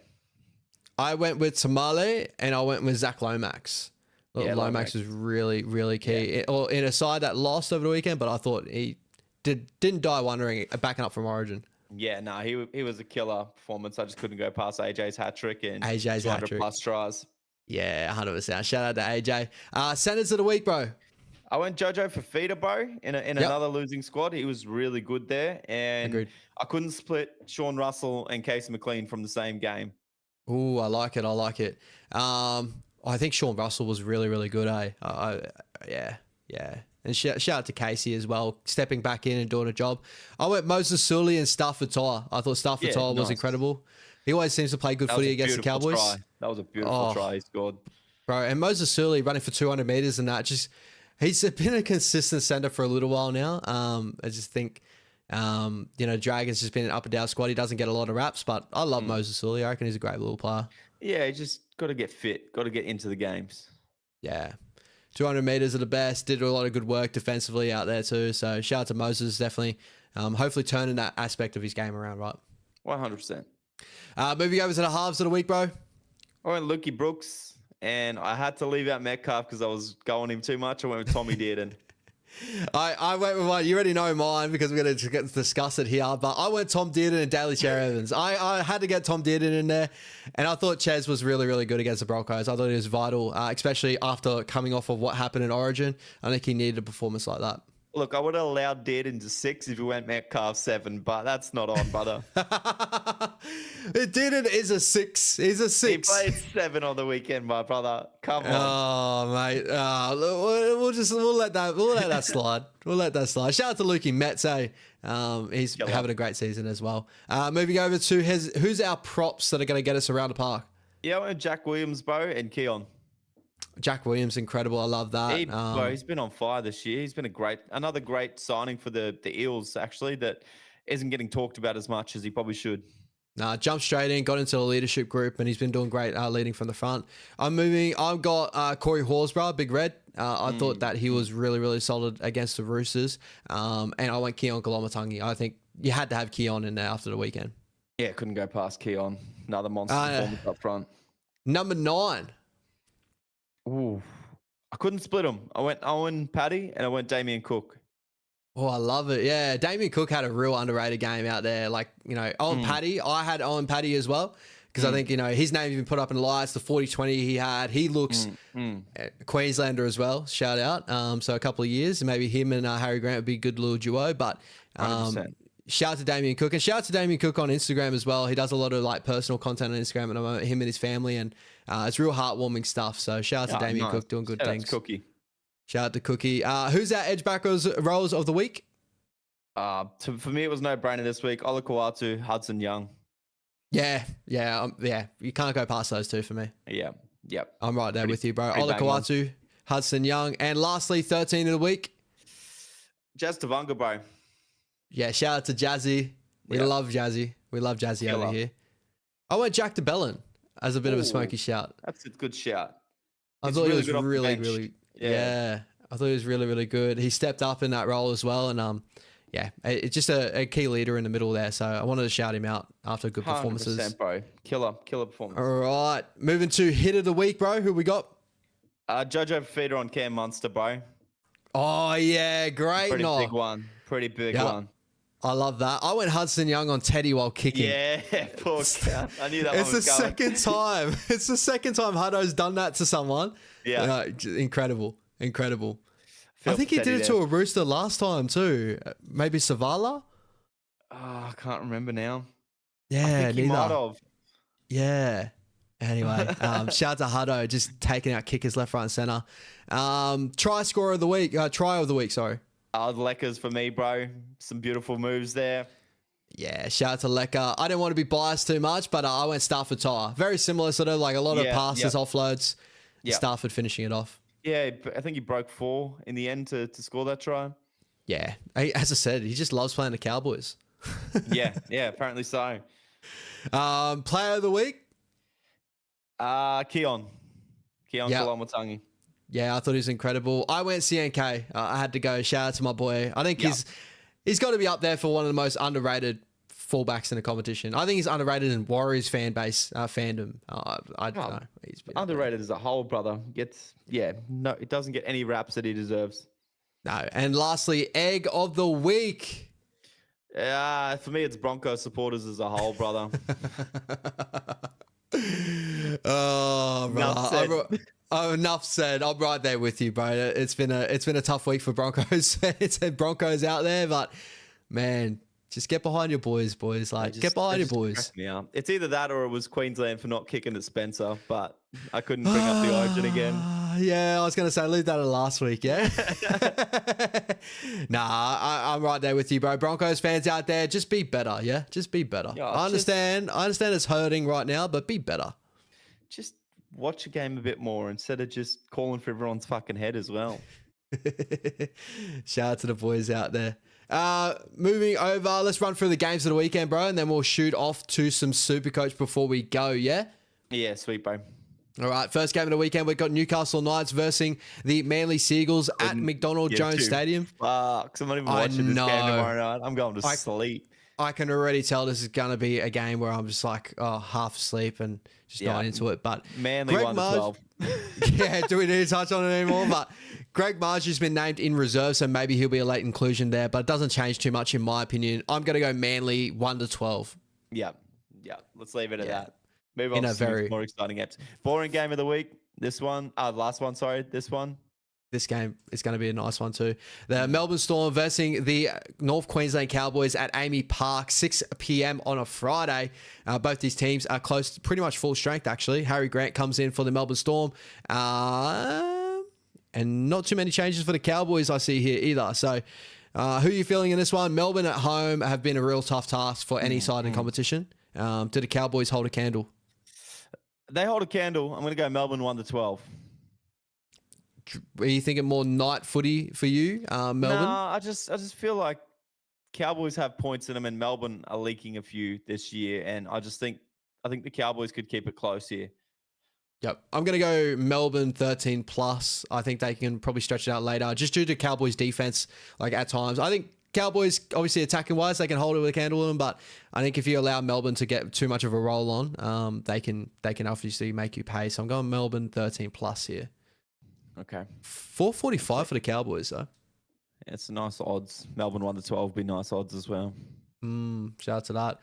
S1: I went with Tamale, and I went with Zach Lomax. Lomax was really, really key. Yeah. In a side that lost over the weekend, but I thought he didn't die wondering, backing up from Origin.
S2: Yeah, no, he was a killer performance. I just couldn't go past AJ's hat trick and
S1: AJ's
S2: 200 plus tries.
S1: Yeah, 100%. Shout out to AJ. Centers of the week, bro.
S2: I went Jojo for feeder, bro, in another losing squad. He was really good there, and
S1: agreed.
S2: I couldn't split Sean Russell and Casey McLean from the same game.
S1: Ooh, I like it. I like it. I think Sean Russell was really, really good, eh? Yeah. And shout out to Casey as well, stepping back in and doing a job. I went Moses Sully and Stafford Toa. I thought Stafford Toa was incredible. He always seems to play good footy against the Cowboys.
S2: That was a beautiful try he scored.
S1: Bro, and Moses Sully running for 200 meters and that, he's been a consistent center for a little while now. I just think, Dragon's just been an up and down squad. He doesn't get a lot of raps, but I love Moses Sully. I reckon he's a great little player.
S2: Yeah, he just got to get fit, got to get into the games.
S1: Yeah. 200 meters are the best. Did a lot of good work defensively out there too. So shout out to Moses, definitely. Hopefully turning that aspect of his game around, right?
S2: 100%.
S1: Moving over to the halves of the week, bro.
S2: I went Lukey Brooks, and I had to leave out Metcalf because I was going him too much. I went with Tommy Dearden.
S1: I went with mine. You already know mine because we're going to discuss it here. But I went Tom Dearden and Daly Cherry Evans. I had to get Tom Dearden in there. And I thought Ches was really, really good against the Broncos. I thought he was vital, especially after coming off of what happened in Origin. I think he needed a performance like that.
S2: Look, I would have allowed Dearden to 6 if he went Metcalf 7, but that's not on, brother.
S1: Dearden is a 6. He's a 6.
S2: He played 7 on the weekend, my brother. Come on.
S1: Oh, mate. We'll let that slide. We'll let that slide. Shout out to Lukey Metz, eh? He's having a great season as well. Moving over to who's our props that are going to get us around the park?
S2: Yeah, I went Jack Williams, bro, and Keon.
S1: Jack Williams, incredible. I love that.
S2: He's been on fire this year. He's been another great signing for the Eels, actually, that isn't getting talked about as much as he probably should.
S1: Jumped straight in, got into a leadership group, and he's been doing great leading from the front. I've got Corey Horsburgh, Big Red. I thought that he was really, really solid against the Roosters. And I went Keon Kolomatangi. I think you had to have Keon in there after the weekend.
S2: Yeah, couldn't go past Keon. Another monster performance up front.
S1: Number 9.
S2: Ooh, I couldn't split them. I went Owen Paddy and I went Damien Cook.
S1: Oh, I love it. Yeah, Damien Cook had a real underrated game out there. Owen Paddy, I had Owen Paddy as well because I think, his name even put up in lights, the 40-20 he had. He looks Queenslander as well, shout out. So a couple of years, maybe him and Harry Grant would be a good little duo. But shout out to Damien Cook, and shout out to Damien Cook on Instagram as well. He does a lot of like personal content on Instagram at the moment, him and his family, and it's real heartwarming stuff. So shout out to Damien Cook doing good things.
S2: Cookie.
S1: Shout out to Cookie. Who's our edge back roles of the week?
S2: For me, it was no brainer this week. Ola Kawatu, Hudson Young.
S1: Yeah. You can't go past those two for me.
S2: Yeah. Yep.
S1: I'm right there with you, bro. Ola Kawatu, Hudson Young, and lastly, 13 of the week.
S2: Jazz Tavanga, bro.
S1: Yeah, shout out to Jazzy. We love Jazzy. We love Jazzy over here. I went Jack DeBellin as a bit of a smoky shout.
S2: That's a good shout.
S1: I thought he was really I thought he was really, really good. He stepped up in that role as well. And it's just a key leader in the middle there. So I wanted to shout him out after good performances.
S2: Bro. Killer performance.
S1: All right. Moving to hit of the week, bro. Who we got?
S2: Jojo Fafita on Cam Munster, bro.
S1: Oh, yeah. Great night.
S2: Pretty big one.
S1: I love that. I went Hudson Young on Teddy while kicking.
S2: Yeah, poor cat. I knew that
S1: one was coming. It's the second time Hutto's done that to someone.
S2: Yeah.
S1: Incredible. I think he did it to a Rooster last time too. Maybe Savala?
S2: Oh, I can't remember now.
S1: Yeah,
S2: I think he might have.
S1: Yeah. Anyway, shout out to Hutto, just taking out kickers left, right, and center. Try of the week, sorry.
S2: The Leckers for me, bro. Some beautiful moves there.
S1: Yeah, shout out to Lecker. I didn't want to be biased too much, but I went Stafford Tyre. Very similar, sort of like a lot of passes, offloads. Stafford finishing it off.
S2: Yeah, I think he broke 4 in the end to score that try.
S1: Yeah, as I said, he just loves playing the Cowboys.
S2: yeah, apparently so.
S1: Player of the week?
S2: Keon Koloamatangi.
S1: Yeah, I thought he was incredible. I went CNK. I had to go. Shout out to my boy. I think he's got to be up there for one of the most underrated fullbacks in the competition. I think he's underrated in Warriors fan base fandom. I don't know. He's
S2: underrated as a whole, brother. It doesn't get any raps that he deserves.
S1: No. And lastly, egg of the week.
S2: For me, it's Broncos supporters as a whole, brother.
S1: Oh, brother. Enough said. I'm right there with you, bro. It's been a tough week for Broncos. It's Broncos out there, but man, just get behind your boys. Get behind your boys.
S2: Yeah, it's either that or it was Queensland for not kicking at Spencer, but I couldn't bring up the origin again.
S1: Yeah, I was going to say leave that to last week. Yeah. Nah, I'm right there with you, bro. Broncos fans out there, just be better. Yeah, just be better. Yeah, I understand it's hurting right now, but be better.
S2: Just watch a game a bit more instead of just calling for everyone's fucking head as well.
S1: Shout out to the boys out there. Moving over, let's run through the games of the weekend, bro, and then we'll shoot off to some Supercoach before we go, yeah?
S2: Yeah, sweet, bro.
S1: All right, first game of the weekend, we've got Newcastle Knights versus the Manly Seagulls at McDonald Jones Stadium.
S2: Fuck, I'm not even watching this game tomorrow night. I'm going to sleep.
S1: I can already tell this is going to be a game where I'm just like, half asleep and just not into it. But
S2: Manly won 12.
S1: Yeah, do we need to touch on it anymore? But Greg Marge has been named in reserve, so maybe he'll be a late inclusion there, but it doesn't change too much in my opinion. I'm going to go Manly 1-12.
S2: Yeah. Let's leave it at that. Move on to some more exciting games. Boring game of the week. This one. This one.
S1: This game is going to be a nice one too. The Melbourne Storm versus the North Queensland Cowboys at Amy Park, 6 p.m. on a Friday. Both these teams are close to pretty much full strength, actually. Harry Grant comes in for the Melbourne Storm. And not too many changes for the Cowboys I see here either. So who are you feeling in this one? Melbourne at home have been a real tough task for any side in competition. Do the Cowboys hold a candle?
S2: They hold a candle. I'm going to go Melbourne 1-12.
S1: Are you thinking more night footy for you, Melbourne?
S2: No, I just feel like Cowboys have points in them, and Melbourne are leaking a few this year, and I think the Cowboys could keep it close here.
S1: Yep, I'm going to go Melbourne 13 plus. I think they can probably stretch it out later, just due to Cowboys defense. Like at times, I think Cowboys obviously attacking wise they can hold it with a candle in them, but I think if you allow Melbourne to get too much of a roll on, they can obviously make you pay. So I'm going Melbourne 13 plus here.
S2: Okay.
S1: 445 for the Cowboys, though.
S2: Yeah, it's nice odds. Melbourne 1-12 would be nice odds as well.
S1: Shout out to that.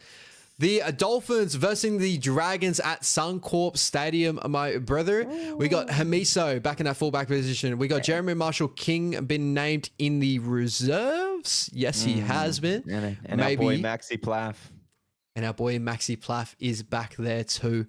S1: The Dolphins versus the Dragons at Suncorp Stadium, my brother. We got Hamiso back in that fullback position. We got Jeremy Marshall-King been named in the reserves. Yes, he has been.
S2: And maybe our boy Maxi Plaff.
S1: And our boy Maxi Plaff is back there too.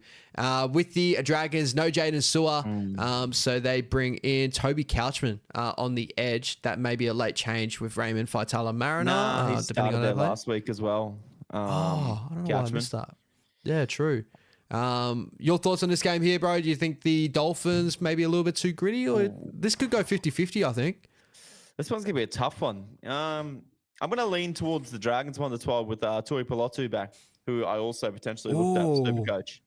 S1: With the Dragons, no Jaden Sewer. So they bring in Toby Couchman on the edge. That may be a late change with Raymond Faitala-Mariner.
S2: He started there last week as well.
S1: I don't know why I missed that. Yeah, true. Your thoughts on this game here, bro? Do you think the Dolphins maybe a little bit too gritty, or this could go 50-50, I think?
S2: This one's going to be a tough one. I'm going to lean towards the Dragons 1-12 with Tui Pelotu back, who I also potentially looked at for Supercoach.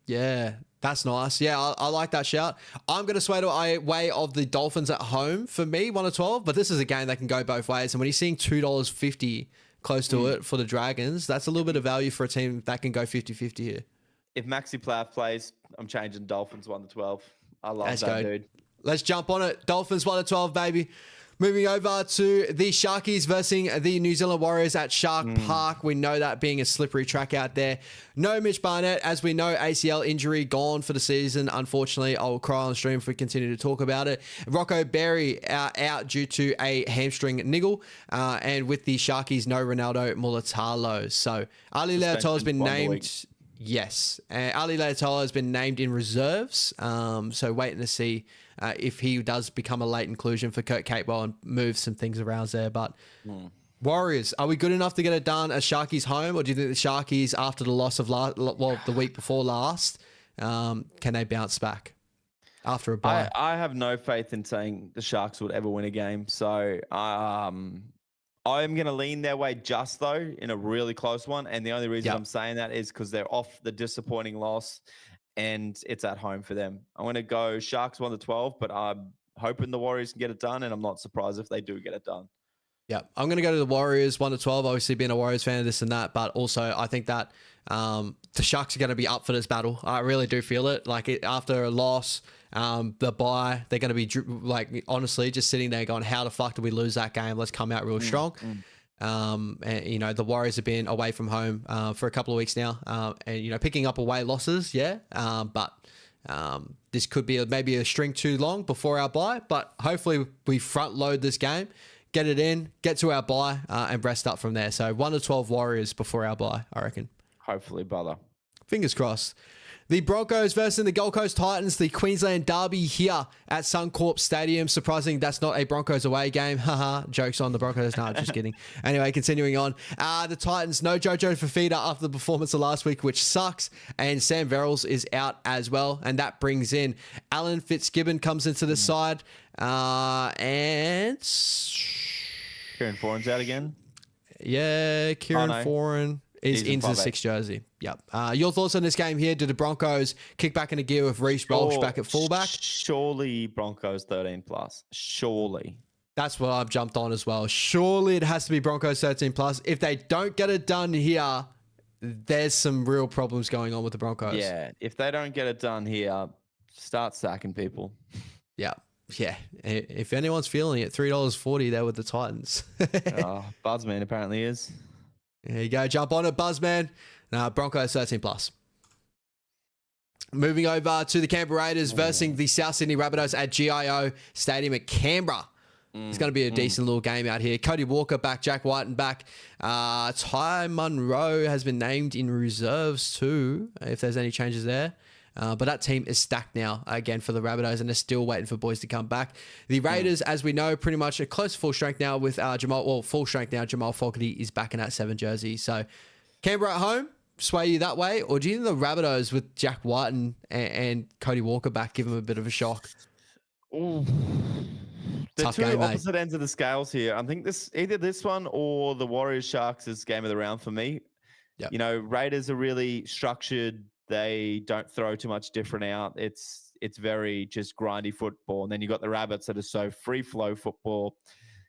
S1: Yeah, that's nice. Yeah, I like that shout. I'm going to sway to way of the Dolphins at home for me, 1-12, but this is a game that can go both ways. And when you're seeing $2.50 close to it for the Dragons, that's a little bit of value for a team that can go 50-50 here.
S2: If Maxi Plaff plays, I'm changing Dolphins 1-12. I love that dude.
S1: Let's jump on it. Dolphins 1-12, baby. Moving over to the Sharkies versus the New Zealand Warriors at Shark Park. We know that being a slippery track out there. No Mitch Barnett, as we know, ACL injury gone for the season. Unfortunately, I'll cry on stream if we continue to talk about it. Rocco Berry out due to a hamstring niggle. And with the Sharkies, no Ronaldo Mulatalo. So Ali Leotola has been named. Yes. Ali Leotola has been named in reserves. So waiting to see if he does become a late inclusion for Kurt Capewell and move some things around there. But Warriors, are we good enough to get it done at Sharkies home? Or do you think the Sharkies, after the loss of the week before last, can they bounce back after a bye?
S2: I have no faith in saying the Sharks would ever win a game. So I'm going to lean their way just, though, in a really close one. And the only reason I'm saying that is because they're off the disappointing loss and it's at home for them. I'm going to go Sharks 1-12, but I'm hoping the Warriors can get it done, and I'm not surprised if they do get it done.
S1: Yeah, I'm going to go to the Warriors 1-12, obviously being a Warriors fan of this and that, but also I think that the Sharks are going to be up for this battle. I really do feel it. After a loss, the bye, they're going to be honestly just sitting there going, how the fuck did we lose that game? Let's come out real strong. And the Warriors have been away from home for a couple of weeks now, and picking up away losses, but this could be maybe a string too long before our bye. But hopefully we front load this game, get it in, get to our bye, and rest up from there. So 1-12 Warriors before our bye, I reckon.
S2: Hopefully, brother.
S1: Fingers crossed. The Broncos versus the Gold Coast Titans, the Queensland Derby here at Suncorp Stadium. Surprising that's not a Broncos away game. Haha, jokes on the Broncos. No, just kidding. Anyway, continuing on. The Titans, no Jojo Fafita after the performance of last week, which sucks. And Sam Verrills is out as well. And that brings in Alan Fitzgibbon comes into the side. And
S2: Kieran Foran's out again?
S1: Yeah, Kieran Foran is into the 6 jersey. Yep. Your thoughts on this game here? Did the Broncos kick back into gear with Reece Walsh back at fullback?
S2: Surely Broncos 13 plus. Surely.
S1: That's what I've jumped on as well. Surely it has to be Broncos 13 plus. If they don't get it done here, there's some real problems going on with the Broncos.
S2: Yeah. If they don't get it done here, start sacking people.
S1: Yeah. Yeah. If anyone's feeling it, $3.40 there with the Titans.
S2: Buzzman apparently is.
S1: There you go. Jump on it, Buzzman. Broncos 13 plus. Moving over to the Canberra Raiders versus the South Sydney Rabbitohs at GIO Stadium at Canberra. It's going to be a decent little game out here. Cody Walker back, Jack Whiten back. Ty Munro has been named in reserves too, if there's any changes there. But that team is stacked now, again, for the Rabbitohs, and they're still waiting for boys to come back. The Raiders, as we know, pretty much a close to full strength now with full strength now. Jamal Fogarty is back in that 7 jersey. So Canberra at home, sway you that way? Or do you think the Rabbitohs with Jack Whiten and Cody Walker back give them a bit of a shock?
S2: Ooh. The
S1: Tough
S2: two
S1: game,
S2: opposite ends of the scales here. I think either this one or the Warriors Sharks is game of the round for me. Yep. Raiders are really structured. They don't throw too much different out. It's very just grindy football. And then you got the Rabbits that are so free flow football.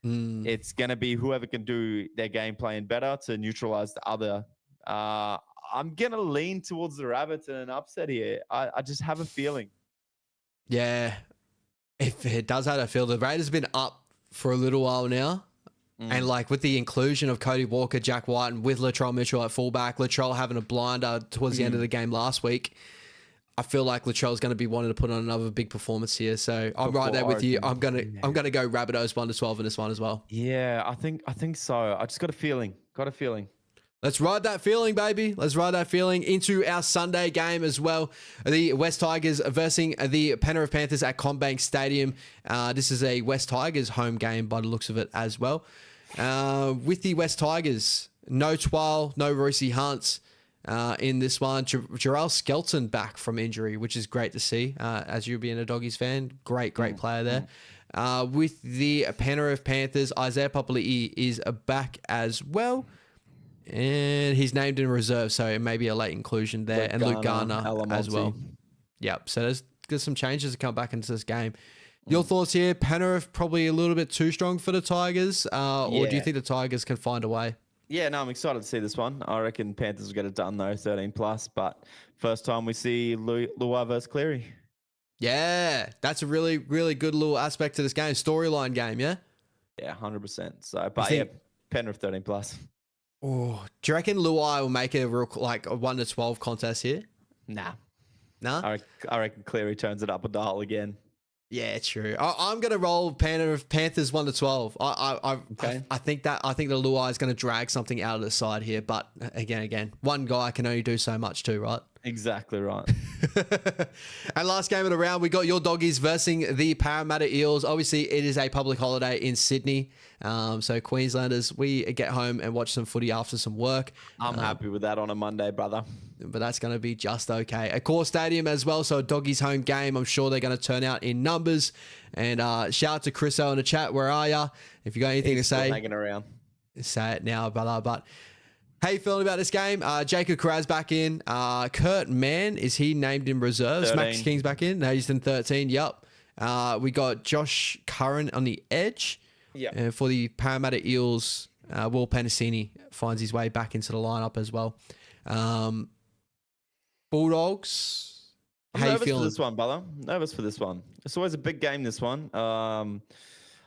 S2: It's going to be whoever can do their game plan better to neutralize the other. I'm going to lean towards the Rabbits in an upset here. I just have a feeling.
S1: Yeah. If it does have a feel, the Raiders have been up for a little while now. And like with the inclusion of Cody Walker, Jack White, and with Latrell Mitchell at fullback, Latrell having a blinder towards the end of the game last week, I feel like Latrell's going to be wanting to put on another big performance here. So I'm right there with you. I'm gonna go Rabbitohs 1-12 in this one as well.
S2: Yeah, I think so. I just got a feeling.
S1: Let's ride that feeling, baby. Let's ride that feeling into our Sunday game as well. The West Tigers versus the Penrith Panthers at CommBank Stadium. This is a West Tigers home game by the looks of it as well. With the West Tigers, no Twal, no Reece Hunt in this one. Jarrell Skelton back from injury, which is great to see. As you being a Doggies fan, great player there. With the Penrith Panthers, Isaiah Papali'i is back as well. And he's named in reserve, so it may be a late inclusion there. And Luke Garner as well. Yep. So there's some changes to come back into this game. Your thoughts here? Penrith probably a little bit too strong for the Tigers, or do you think the Tigers can find a way?
S2: Yeah, no, I'm excited to see this one. I reckon Panthers will get it done though, 13+. But first time we see Luai versus Cleary.
S1: Yeah, that's a really, really good little aspect to this game. Storyline game, yeah?
S2: Yeah, 100%. So, but yeah, Penrith 13+.
S1: Oh, do you reckon Luai will make it a real a 1-12 contest here?
S2: Nah.
S1: Nah?
S2: I reckon Cleary turns it up a dial again.
S1: Yeah, true. I'm gonna roll Panthers 1-12. I think the Luai is gonna drag something out of the side here, but again, one guy can only do so much too, right?
S2: Exactly right.
S1: And last game of the round, we got your Doggies versus the Parramatta Eels. Obviously, it is a public holiday in Sydney. So Queenslanders, we get home and watch some footy after some work.
S2: I'm happy with that on a Monday, brother.
S1: But that's going to be just okay. A core stadium as well, so a Doggies home game. I'm sure they're going to turn out in numbers. And shout out to Chriso in the chat. Where are ya? If you got anything to say,
S2: hanging around.
S1: Say it now, brother. But how you feeling about this game? Jacob Carraz back in. Kurt Mann, is he named in reserves?
S2: 13.
S1: Max King's back in. No, he's in 13. Yup. We got Josh Curran on the edge.
S2: Yeah.
S1: And for the Parramatta Eels, Will Penasini finds his way back into the lineup as well. Bulldogs.
S2: I'm nervous for this one, brother. Nervous for this one. It's always a big game, this one.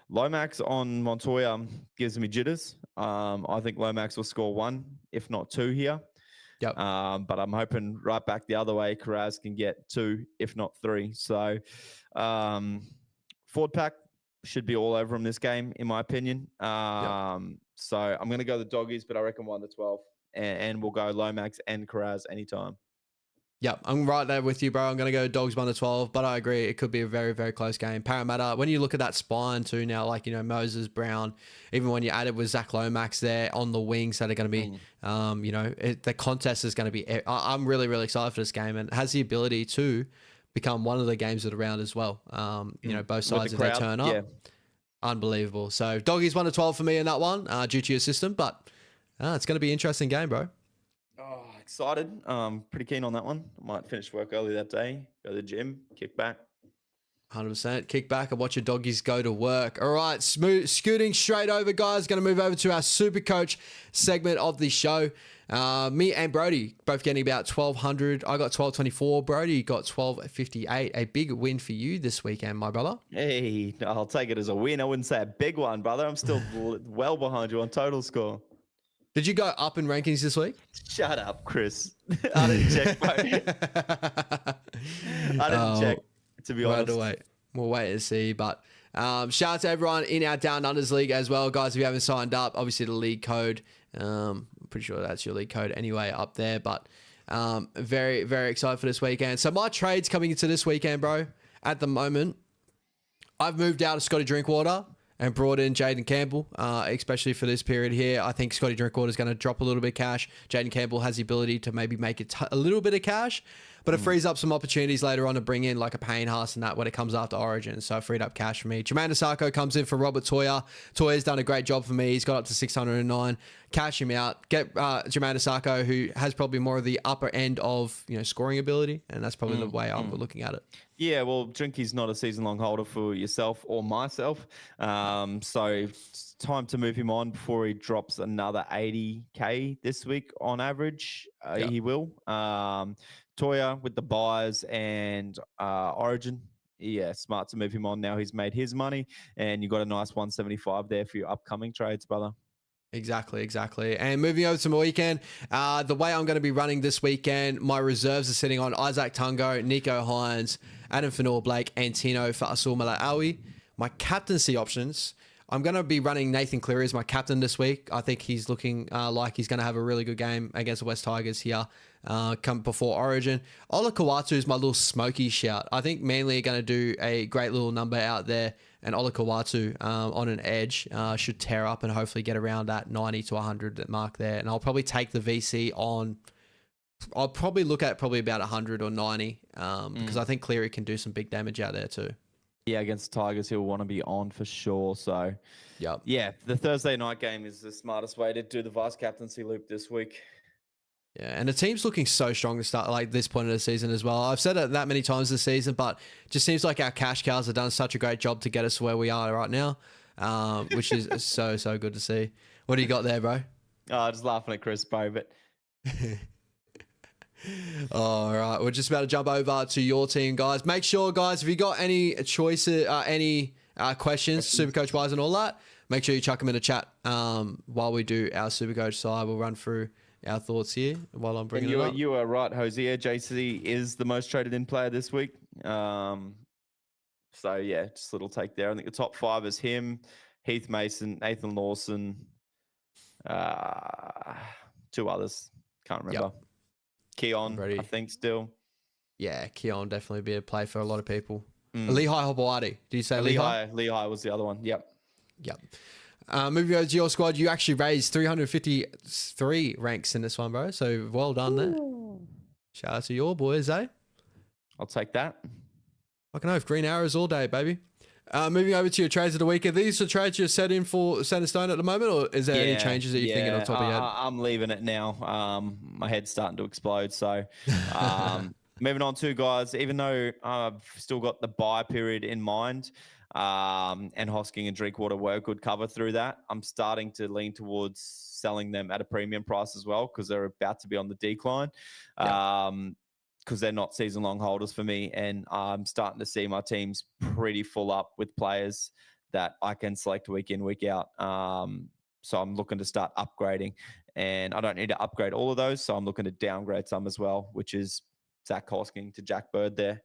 S2: Lomax on Montoya gives me jitters. I think Lomax will score 1, if not 2 here.
S1: Yep.
S2: But I'm hoping right back the other way, Carraz can get 2, if not 3. So forward pack should be all over him this game, in my opinion. So I'm going to go the Doggies, but I reckon 1-12. And we'll go Lomax and Carraz anytime.
S1: Yep, I'm right there with you, bro. I'm going to go Dogs 1-12, but I agree. It could be a very, very close game. Parramatta, when you look at that spine too now, like, Moses, Brown, even when you add it with Zach Lomax there on the wings that are going to be, the contest is going to be, I'm really, really excited for this game and has the ability to become one of the games of the round as well. Both sides, if they turn up, unbelievable. So Doggies 1-12 for me in that one, due to your system, but it's going to be an interesting game, bro.
S2: Oh, excited. Pretty keen on that one. I might finish work early that day, go to the gym, kick back.
S1: 100%. Kick back and watch your Doggies go to work. All right, scooting straight over, guys. Going to move over to our Supercoach segment of the show. Me and Brody both getting about 1,200. I got 1,224. Brody got 1,258. A big win for you this weekend, my brother.
S2: Hey, I'll take it as a win. I wouldn't say a big one, brother. I'm still well behind you on total score.
S1: Did you go up in rankings this week?
S2: Shut up, Chris. I didn't check, bro. I didn't check, to be honest.
S1: We'll wait and see. But shout out to everyone in our Down Unders League as well. Guys, if you haven't signed up, obviously the league code. I'm pretty sure that's your league code anyway up there. But very, very excited for this weekend. So my trades coming into this weekend, bro, at the moment, I've moved out of Scotty Drinkwater and brought in Jaden Campbell, especially for this period here. I think Scotty Drinkwater is going to drop a little bit of cash. Jaden Campbell has the ability to maybe make it a little bit of cash, but it frees up some opportunities later on to bring in like a Payne Haas and that when it comes after Origin. So it freed up cash for me. Jermaine Asako comes in for Robert Toya. Toya's done a great job for me. He's got up to 609. Cash him out. Get Jermaine Asako, who has probably more of the upper end of scoring ability, and that's probably the way I'm looking at it.
S2: Yeah, well, Drinky's not a season-long holder for yourself or myself. So it's time to move him on before he drops another 80K this week on average. He will. Toya with the buys and Origin. yeah, smart to move him on now. He's made his money, and you got a nice 175 there for your upcoming trades, brother.
S1: Exactly. And moving over to my weekend, the way I'm going to be running this weekend, my reserves are sitting on Isaac Tungo, Nico Hines, Adam Fanor-Blake, and Tino Fa'asul-Mala'awi. My captaincy options, I'm going to be running Nathan Cleary as my captain this week. I think he's looking like he's going to have a really good game against the West Tigers here come before Origin. Ola Kawatu is my little smoky shout. I think Manly are going to do a great little number out there, and Ola Kawatu on an edge should tear up and hopefully get around that 90 to 100 mark there. And I'll probably take the VC on. I'll probably look at probably about 100 or 90 because I think Cleary can do some big damage out there too.
S2: Yeah, against the Tigers, he'll want to be on for sure. So,
S1: yeah,
S2: the Thursday night game is the smartest way to do the vice captaincy loop this week.
S1: Yeah, and the team's looking so strong to start like this point of the season as well. I've said it that many times this season, but it just seems like our cash cows have done such a great job to get us where we are right now, which is so good to see. What do you got there, bro?
S2: Just laughing at Chris, bro, but...
S1: All right, we're just about to jump over to your team, guys. Make sure, guys, if you got any choices, any questions, Supercoach wise and all that, make sure you chuck them in the chat while we do our Supercoach side. We'll run through our thoughts here while I'm bringing it up.
S2: You are right, Hosea. JC is the most traded in player this week. So, yeah, just a little take there. I think the top 5 is him, Heath Mason, Nathan Lawson, 2 others. Can't remember.
S1: Yep.
S2: Keon, I think, still.
S1: Yeah, Keon definitely be a play for a lot of people. Lehigh Hobawati. Did you say Lehigh?
S2: Lehigh was the other one. Yep.
S1: Moving over to your squad, you actually raised 353 ranks in this one, bro. So well done there. Shout out to your boys, eh?
S2: I'll take that.
S1: Fucking oath, green arrows all day, baby. Moving over to your trades of the week, are these the trades you're set in stone at the moment, or is there any changes that you're thinking on top of your head?
S2: I'm leaving it now. My head's starting to explode. So moving on to, guys, even though I've still got the buy period in mind, and Hosking and Drinkwater were good cover through that, I'm starting to lean towards selling them at a premium price as well because they're about to be on the decline. Because they're not season-long holders for me, and I'm starting to see my teams pretty full up with players that I can select week in, week out. So I'm looking to start upgrading, and I don't need to upgrade all of those, so I'm looking to downgrade some as well, which is Zach Hosking to Jack Bird there.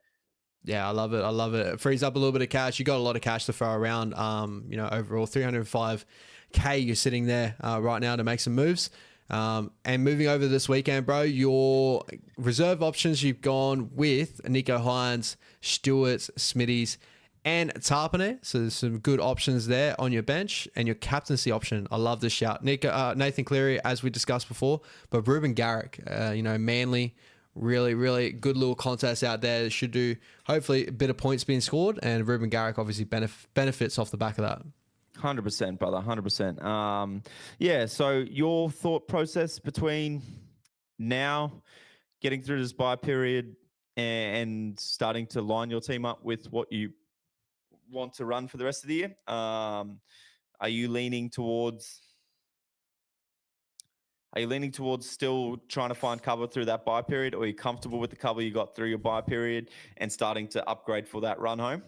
S1: Yeah, I love it. It frees up a little bit of cash. You got a lot of cash to throw around. Overall 305K you're sitting there right now to make some moves. And moving over this weekend, bro, your reserve options, you've gone with Nico Hines, Stewart, Smitties, and Tarpane. So there's some good options there on your bench. And your captaincy option, I love this shout. Nathan Cleary, as we discussed before, but Ruben Garrick, Manly, really good little contest out there that should do hopefully a bit of points being scored. And Ruben Garrick obviously benefits off the back of that.
S2: 100%, brother. 100%. So your thought process between now getting through this buy period and starting to line your team up with what you want to run for the rest of the year. Are you leaning towards still trying to find cover through that buy period, or are you comfortable with the cover you got through your buy period and starting to upgrade for that run home?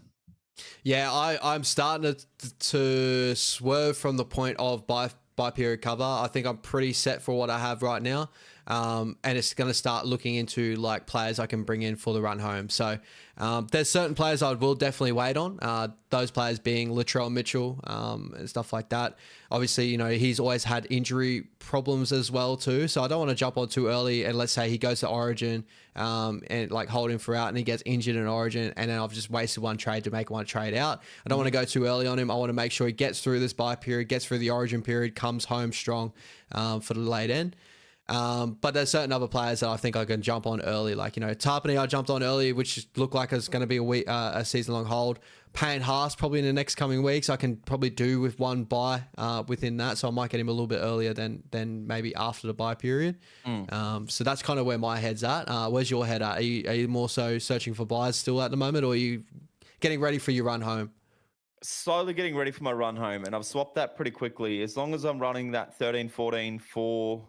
S1: Yeah, I'm starting to swerve from the point of buy period cover. I think I'm pretty set for what I have right now. And it's going to start looking into like players I can bring in for the run home. So there's certain players I will definitely wait on. Those players being Latrell Mitchell and stuff like that. Obviously, he's always had injury problems as well too. So I don't want to jump on too early. And let's say he goes to Origin and like hold him throughout and he gets injured in Origin. And then I've just wasted one trade to make one trade out. I don't want to go too early on him. I want to make sure he gets through this buy period, gets through the Origin period, comes home strong for the late end. But there's certain other players that I think I can jump on early. Like, Tarpane I jumped on early, which looked like it's going to be a season-long hold. Payne Haas probably in the next coming weeks I can probably do with one buy within that. So I might get him a little bit earlier than maybe after the buy period. So that's kind of where my head's at. Where's your head at? Are you more so searching for buys still at the moment, or are you getting ready for your run home?
S2: Slowly getting ready for my run home, and I've swapped that pretty quickly. As long as I'm running that 13-14 for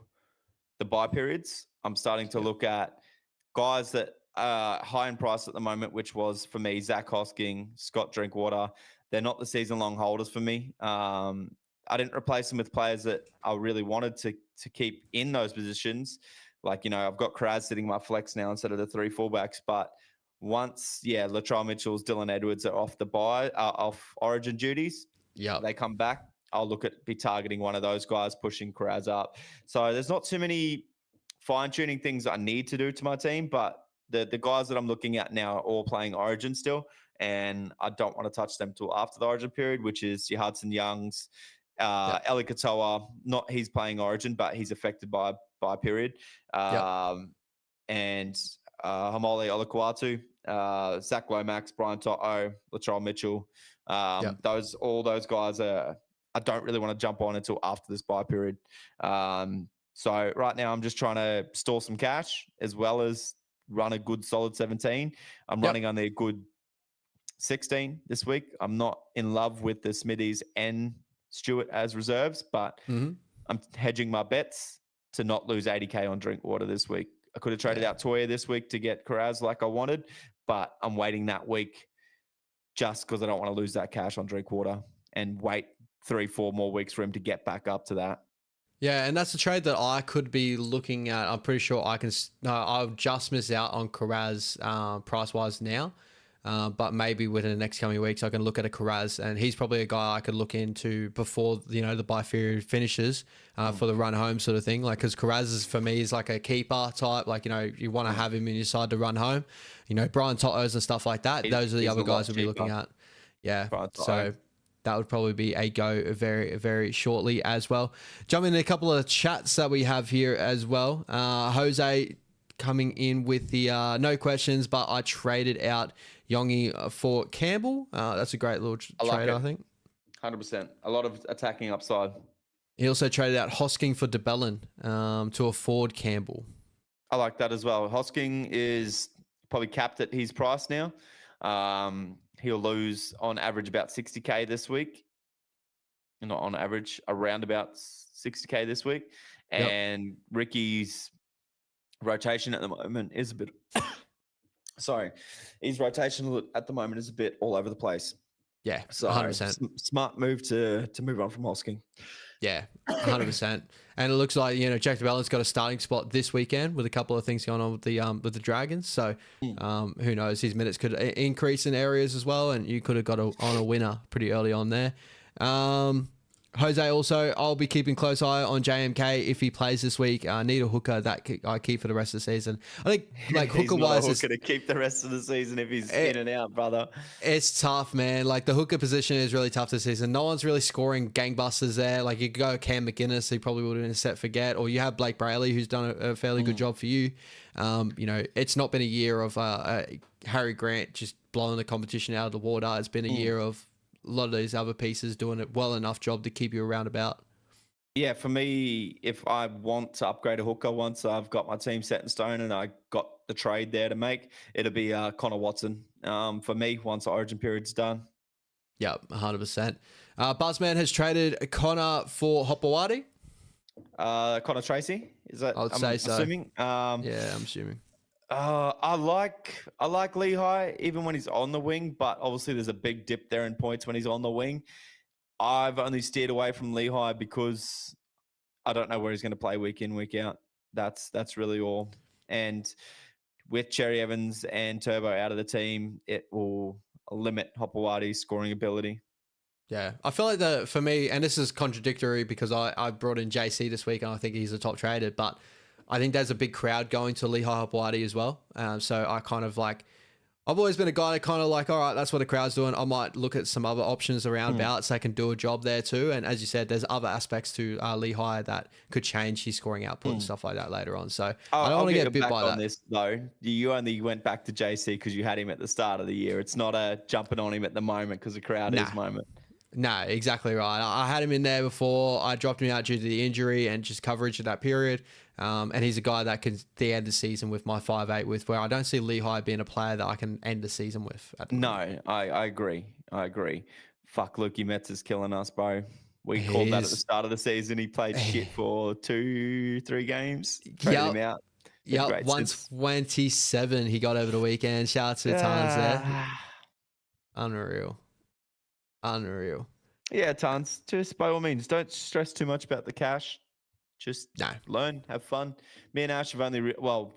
S2: the buy periods, I'm starting to look at guys that high in price at the moment, which was for me, Zach Hosking, Scott Drinkwater. They're not the season-long holders for me. I didn't replace them with players that I really wanted to keep in those positions. Like, I've got Kraz sitting my flex now instead of the 3 fullbacks. But once, Latrell Mitchell's, Dylan Edwards are off the off Origin duties, they come back, I'll be targeting one of those guys, pushing Kraz up. So there's not too many fine-tuning things I need to do to my team, but the guys that I'm looking at now are all playing Origin still, and I don't want to touch them till after the Origin period, which is your Hudson Youngs, Eli Katoa. Not he's playing Origin, but he's affected by a period. And Hamole Olakuatu, Zach Lomax, Brian Toto, Latrell Mitchell. All those guys I don't really want to jump on until after this bye period. So right now I'm just trying to store some cash as well as run a good solid 17. I'm running on a good 16 this week. I'm not in love with the Smithies and Stewart as reserves, but I'm hedging my bets to not lose 80K on Drinkwater this week. I could have traded out Toya this week to get Karaz like I wanted, but I'm waiting that week just because I don't want to lose that cash on Drinkwater and wait 3-4 more weeks for him to get back up to that.
S1: Yeah, and that's a trade that I could be looking at. I'm pretty sure I'll just miss out on Karaz price-wise now. But maybe within the next coming weeks, I can look at a Karaz, and he's probably a guy I could look into before, the bye period finishes for the run home sort of thing. Like, because Karaz is, for me, is like a keeper type. Like, you want to have him in your side to run home. Brian Totos and stuff like that. Those are the other guys we'll be looking at. Yeah. So that would probably be a go very, very shortly as well. Jumping in a couple of chats that we have here as well. Jose coming in with the no questions, but I traded out Yongi for Campbell. That's a great little trade, I think.
S2: 100%. A lot of attacking upside.
S1: He also traded out Hosking for DeBellin to afford Campbell.
S2: I like that as well. Hosking is probably capped at his price now. He'll lose on average about 60K this week. Not on average, around about 60K this week. And Ricky's rotation at the moment is a bit... Sorry. His rotation at the moment is a bit all over the place.
S1: Yeah,
S2: so
S1: 100%.
S2: Smart move to move on from Hosking.
S1: Yeah, 100%. And it looks like, Jack DeBellin's got a starting spot this weekend with a couple of things going on with the Dragons. So who knows, his minutes could increase in areas as well, and you could have got on a winner pretty early on there. Jose also, I'll be keeping close eye on JMK if he plays this week. Need a hooker that I keep for the rest of the season. I think, like, hooker-wise...
S2: He's not a hooker to keep the rest of the season if he's in and out, brother.
S1: It's tough, man. Like, the hooker position is really tough this season. No one's really scoring gangbusters there. Like, you could go Cam McInnes, he probably would have been a set forget, or you have Blake Brayley, who's done a fairly good job for you. It's not been a year of Harry Grant just blowing the competition out of the water. It's been a year of a lot of these other pieces doing a well enough job to keep you around about.
S2: Yeah, for me, if I want to upgrade a hooker once I've got my team set in stone and I got the trade there to make, it'll be Connor Watson for me once the Origin period's done.
S1: Yeah, 100%. Buzzman has traded Connor for Hopewadi.
S2: Connor Tracy, is that?
S1: I'd say so.
S2: Assuming.
S1: Yeah, I'm assuming.
S2: I like Lehigh even when he's on the wing, but obviously there's a big dip there in points when he's on the wing. I've only steered away from Lehigh because I don't know where he's going to play week in, week out. That's really all. And with Cherry Evans and Turbo out of the team, it will limit Hopewadi's scoring ability.
S1: Yeah, I feel like for me, and this is contradictory because I brought in JC this week and I think he's a top traded, but I think there's a big crowd going to Lehigh Hopewadi as well. So I kind of like, I've always been a guy that kind of like, all right, that's what the crowd's doing. I might look at some other options around about so I can do a job there too. And as you said, there's other aspects to Lehigh that could change his scoring output and stuff like that later on. So I don't want to get bit by that.
S2: This, though. You only went back to JC because you had him at the start of the year. It's not a jumping on him at the moment because the crowd is moment.
S1: No, exactly right. I had him in there before. I dropped him out due to the injury and just coverage of that period. And he's a guy that can end the season with my 5'8", with where I don't see Lehigh being a player that I can end the season with.
S2: No, I agree. Fuck, Lukey Metz is killing us, bro. We called that at the start of the season. He played shit for 2-3 games. Traded him out.
S1: Yep,
S2: great.
S1: 127 he got over the weekend. Shout out to Tans there. Unreal.
S2: Yeah, Tons. Just by all means, don't stress too much about the cash. Just learn, have fun. Me and Ash have only,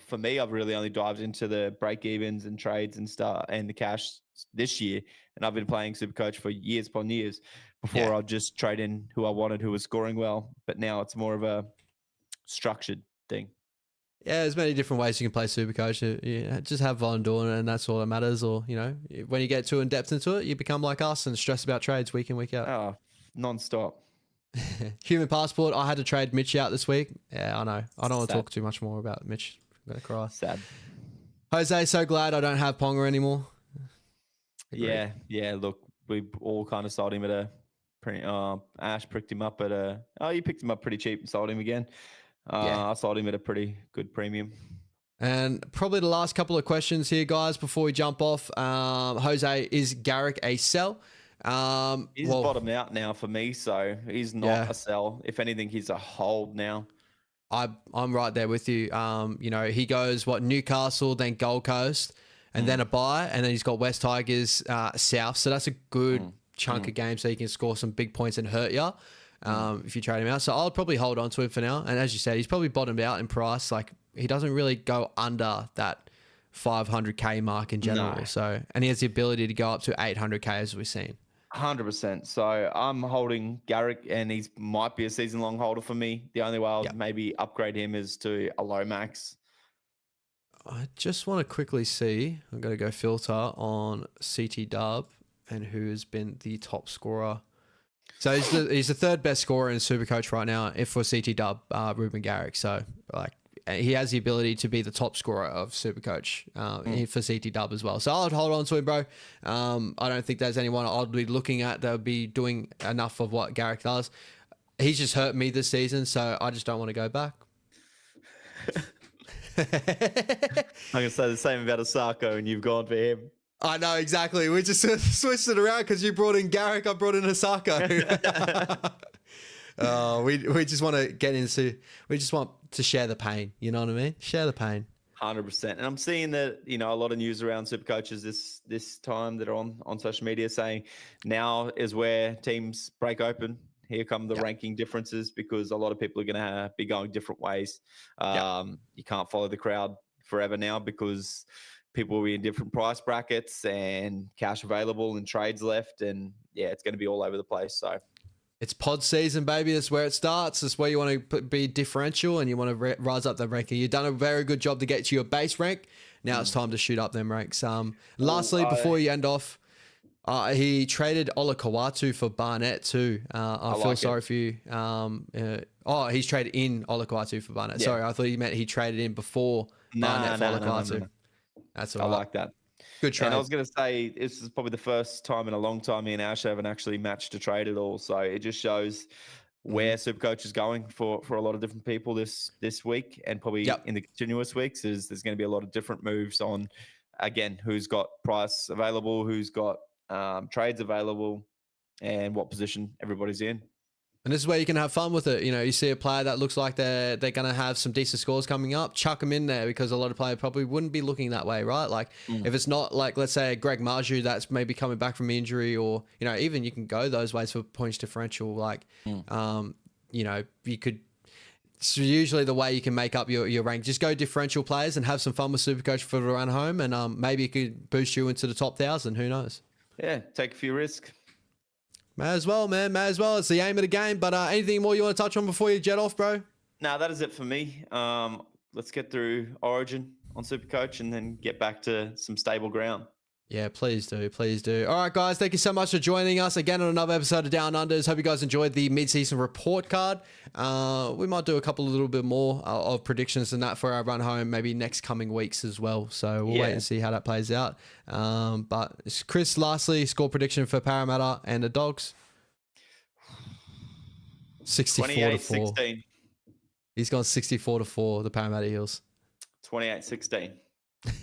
S2: for me, I've really only dived into the break evens and trades and stuff and the cash this year. And I've been playing Supercoach for years upon years. Before I'd just trade in who I wanted, who was scoring well. But now it's more of a structured thing.
S1: Yeah, there's many different ways you can play Supercoach. You just have fun doing it, and that's all that matters. Or, you know, when you get too in depth into it, you become like us and stress about trades week in, week out.
S2: Oh, non-stop.
S1: Human Passport, I had to trade Mitch out this week. Yeah, I know. I don't want to talk too much more about Mitch. I'm going to cry.
S2: Sad.
S1: Jose, so glad I don't have Ponga anymore.
S2: Agreed. Yeah. Look, we all kind of sold him at a Ash picked him up at you picked him up pretty cheap and sold him again. I sold him at a pretty good premium.
S1: And probably the last couple of questions here, guys, before we jump off. Jose, is Garrick a sell?
S2: He's bottomed out now for me, so he's not a sell. If anything, he's a hold now.
S1: I'm right there with you. You know, he goes Newcastle, then Gold Coast, and then a bye, and then he's got West Tigers South. So that's a good chunk of games, so he can score some big points and hurt you if you trade him out. So I'll probably hold on to him for now. And as you said, he's probably bottomed out in price. Like, he doesn't really go under that 500k mark in general. No. So, and he has the ability to go up to 800k as we've seen.
S2: 100%. So I'm holding Garrick, and he might be a season-long holder for me. The only way I'll maybe upgrade him is to a low max.
S1: I just want to quickly see. I'm going to go filter on CT Dub and who has been the top scorer. So he's the third best scorer in Supercoach right now. If for CT Dub, Ruben Garrick. So like, he has the ability to be the top scorer of Supercoach for CT Dub as well. So I'll hold on to him, bro. I don't think there's anyone I'll be looking at that would be doing enough of what Garrick does. He's just hurt me this season, so I just don't want to go back.
S2: I'm going to say the same about Osako, and you've gone for him.
S1: I know, exactly. We just switched it around because you brought in Garrick, I brought in Osako. We just want to get into, we just want to share the pain. You know what I mean? Share the pain.
S2: 100%. And I'm seeing that, you know, a lot of news around super coaches this time that are on social media saying now is where teams break open. Here come the ranking differences, because a lot of people are going to be going different ways. You can't follow the crowd forever now, because people will be in different price brackets and cash available and trades left. And yeah, it's going to be all over the place. So
S1: it's pod season, baby. That's where it starts. That's where you want to be differential and you want to rise up the ranking. You've done a very good job to get to your base rank. Now it's time to shoot up them ranks. Lastly, before you end off, he traded Olakawatu for Barnett too. I feel sorry for you. He's traded in Olakawatu for Barnett. Yeah. Sorry, I thought you meant he traded in before Barnett for Olakawatu. No. That's all right.
S2: I like that.
S1: Good trade.
S2: And I was going to say, this is probably the first time in a long time me and Ash haven't actually matched a trade at all. So it just shows where Supercoach is going for a lot of different people this week, and probably in the continuous weeks there's going to be a lot of different moves on, again, who's got price available, who's got trades available, and what position everybody's in.
S1: And this is where you can have fun with it. You know, you see a player that looks like they're going to have some decent scores coming up, chuck them in there, because a lot of players probably wouldn't be looking that way, right? Like if it's not like, let's say, Greg Marju that's maybe coming back from injury, or, you know, even you can go those ways for points differential. Like, you know, you could, it's usually the way you can make up your rank. Just go differential players and have some fun with Supercoach for the run home, and maybe it could boost you into the top 1,000. Who knows?
S2: Yeah, take a few risks.
S1: May as well, man. May as well. It's the aim of the game. But anything more you want to touch on before you jet off, bro?
S2: No, that is it for me. Let's get through Origin on Supercoach and then get back to some stable ground.
S1: Yeah, please do. Please do. All right, guys. Thank you so much for joining us again on another episode of Down Unders. Hope you guys enjoyed the mid-season report card. We might do a little bit more of predictions than that for our run home, maybe next coming weeks as well. So we'll wait and see how that plays out. But Chris, lastly, score prediction for Parramatta and the Dogs. 64-4. He's gone 64-4, the Parramatta Eels.
S2: 28-16.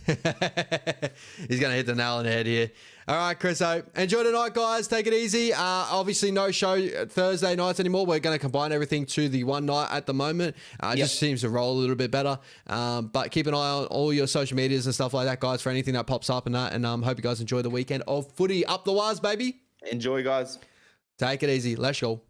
S1: He's going to hit the nail on the head here. All right, Chris. So enjoy the night, guys. Take it easy. Obviously, no show Thursday nights anymore. We're going to combine everything to the one night at the moment. It just seems to roll a little bit better. But keep an eye on all your social medias and stuff like that, guys, for anything that pops up and that. And hope you guys enjoy the weekend of footy. Up the wires, baby.
S2: Enjoy, guys.
S1: Take it easy. Let's go.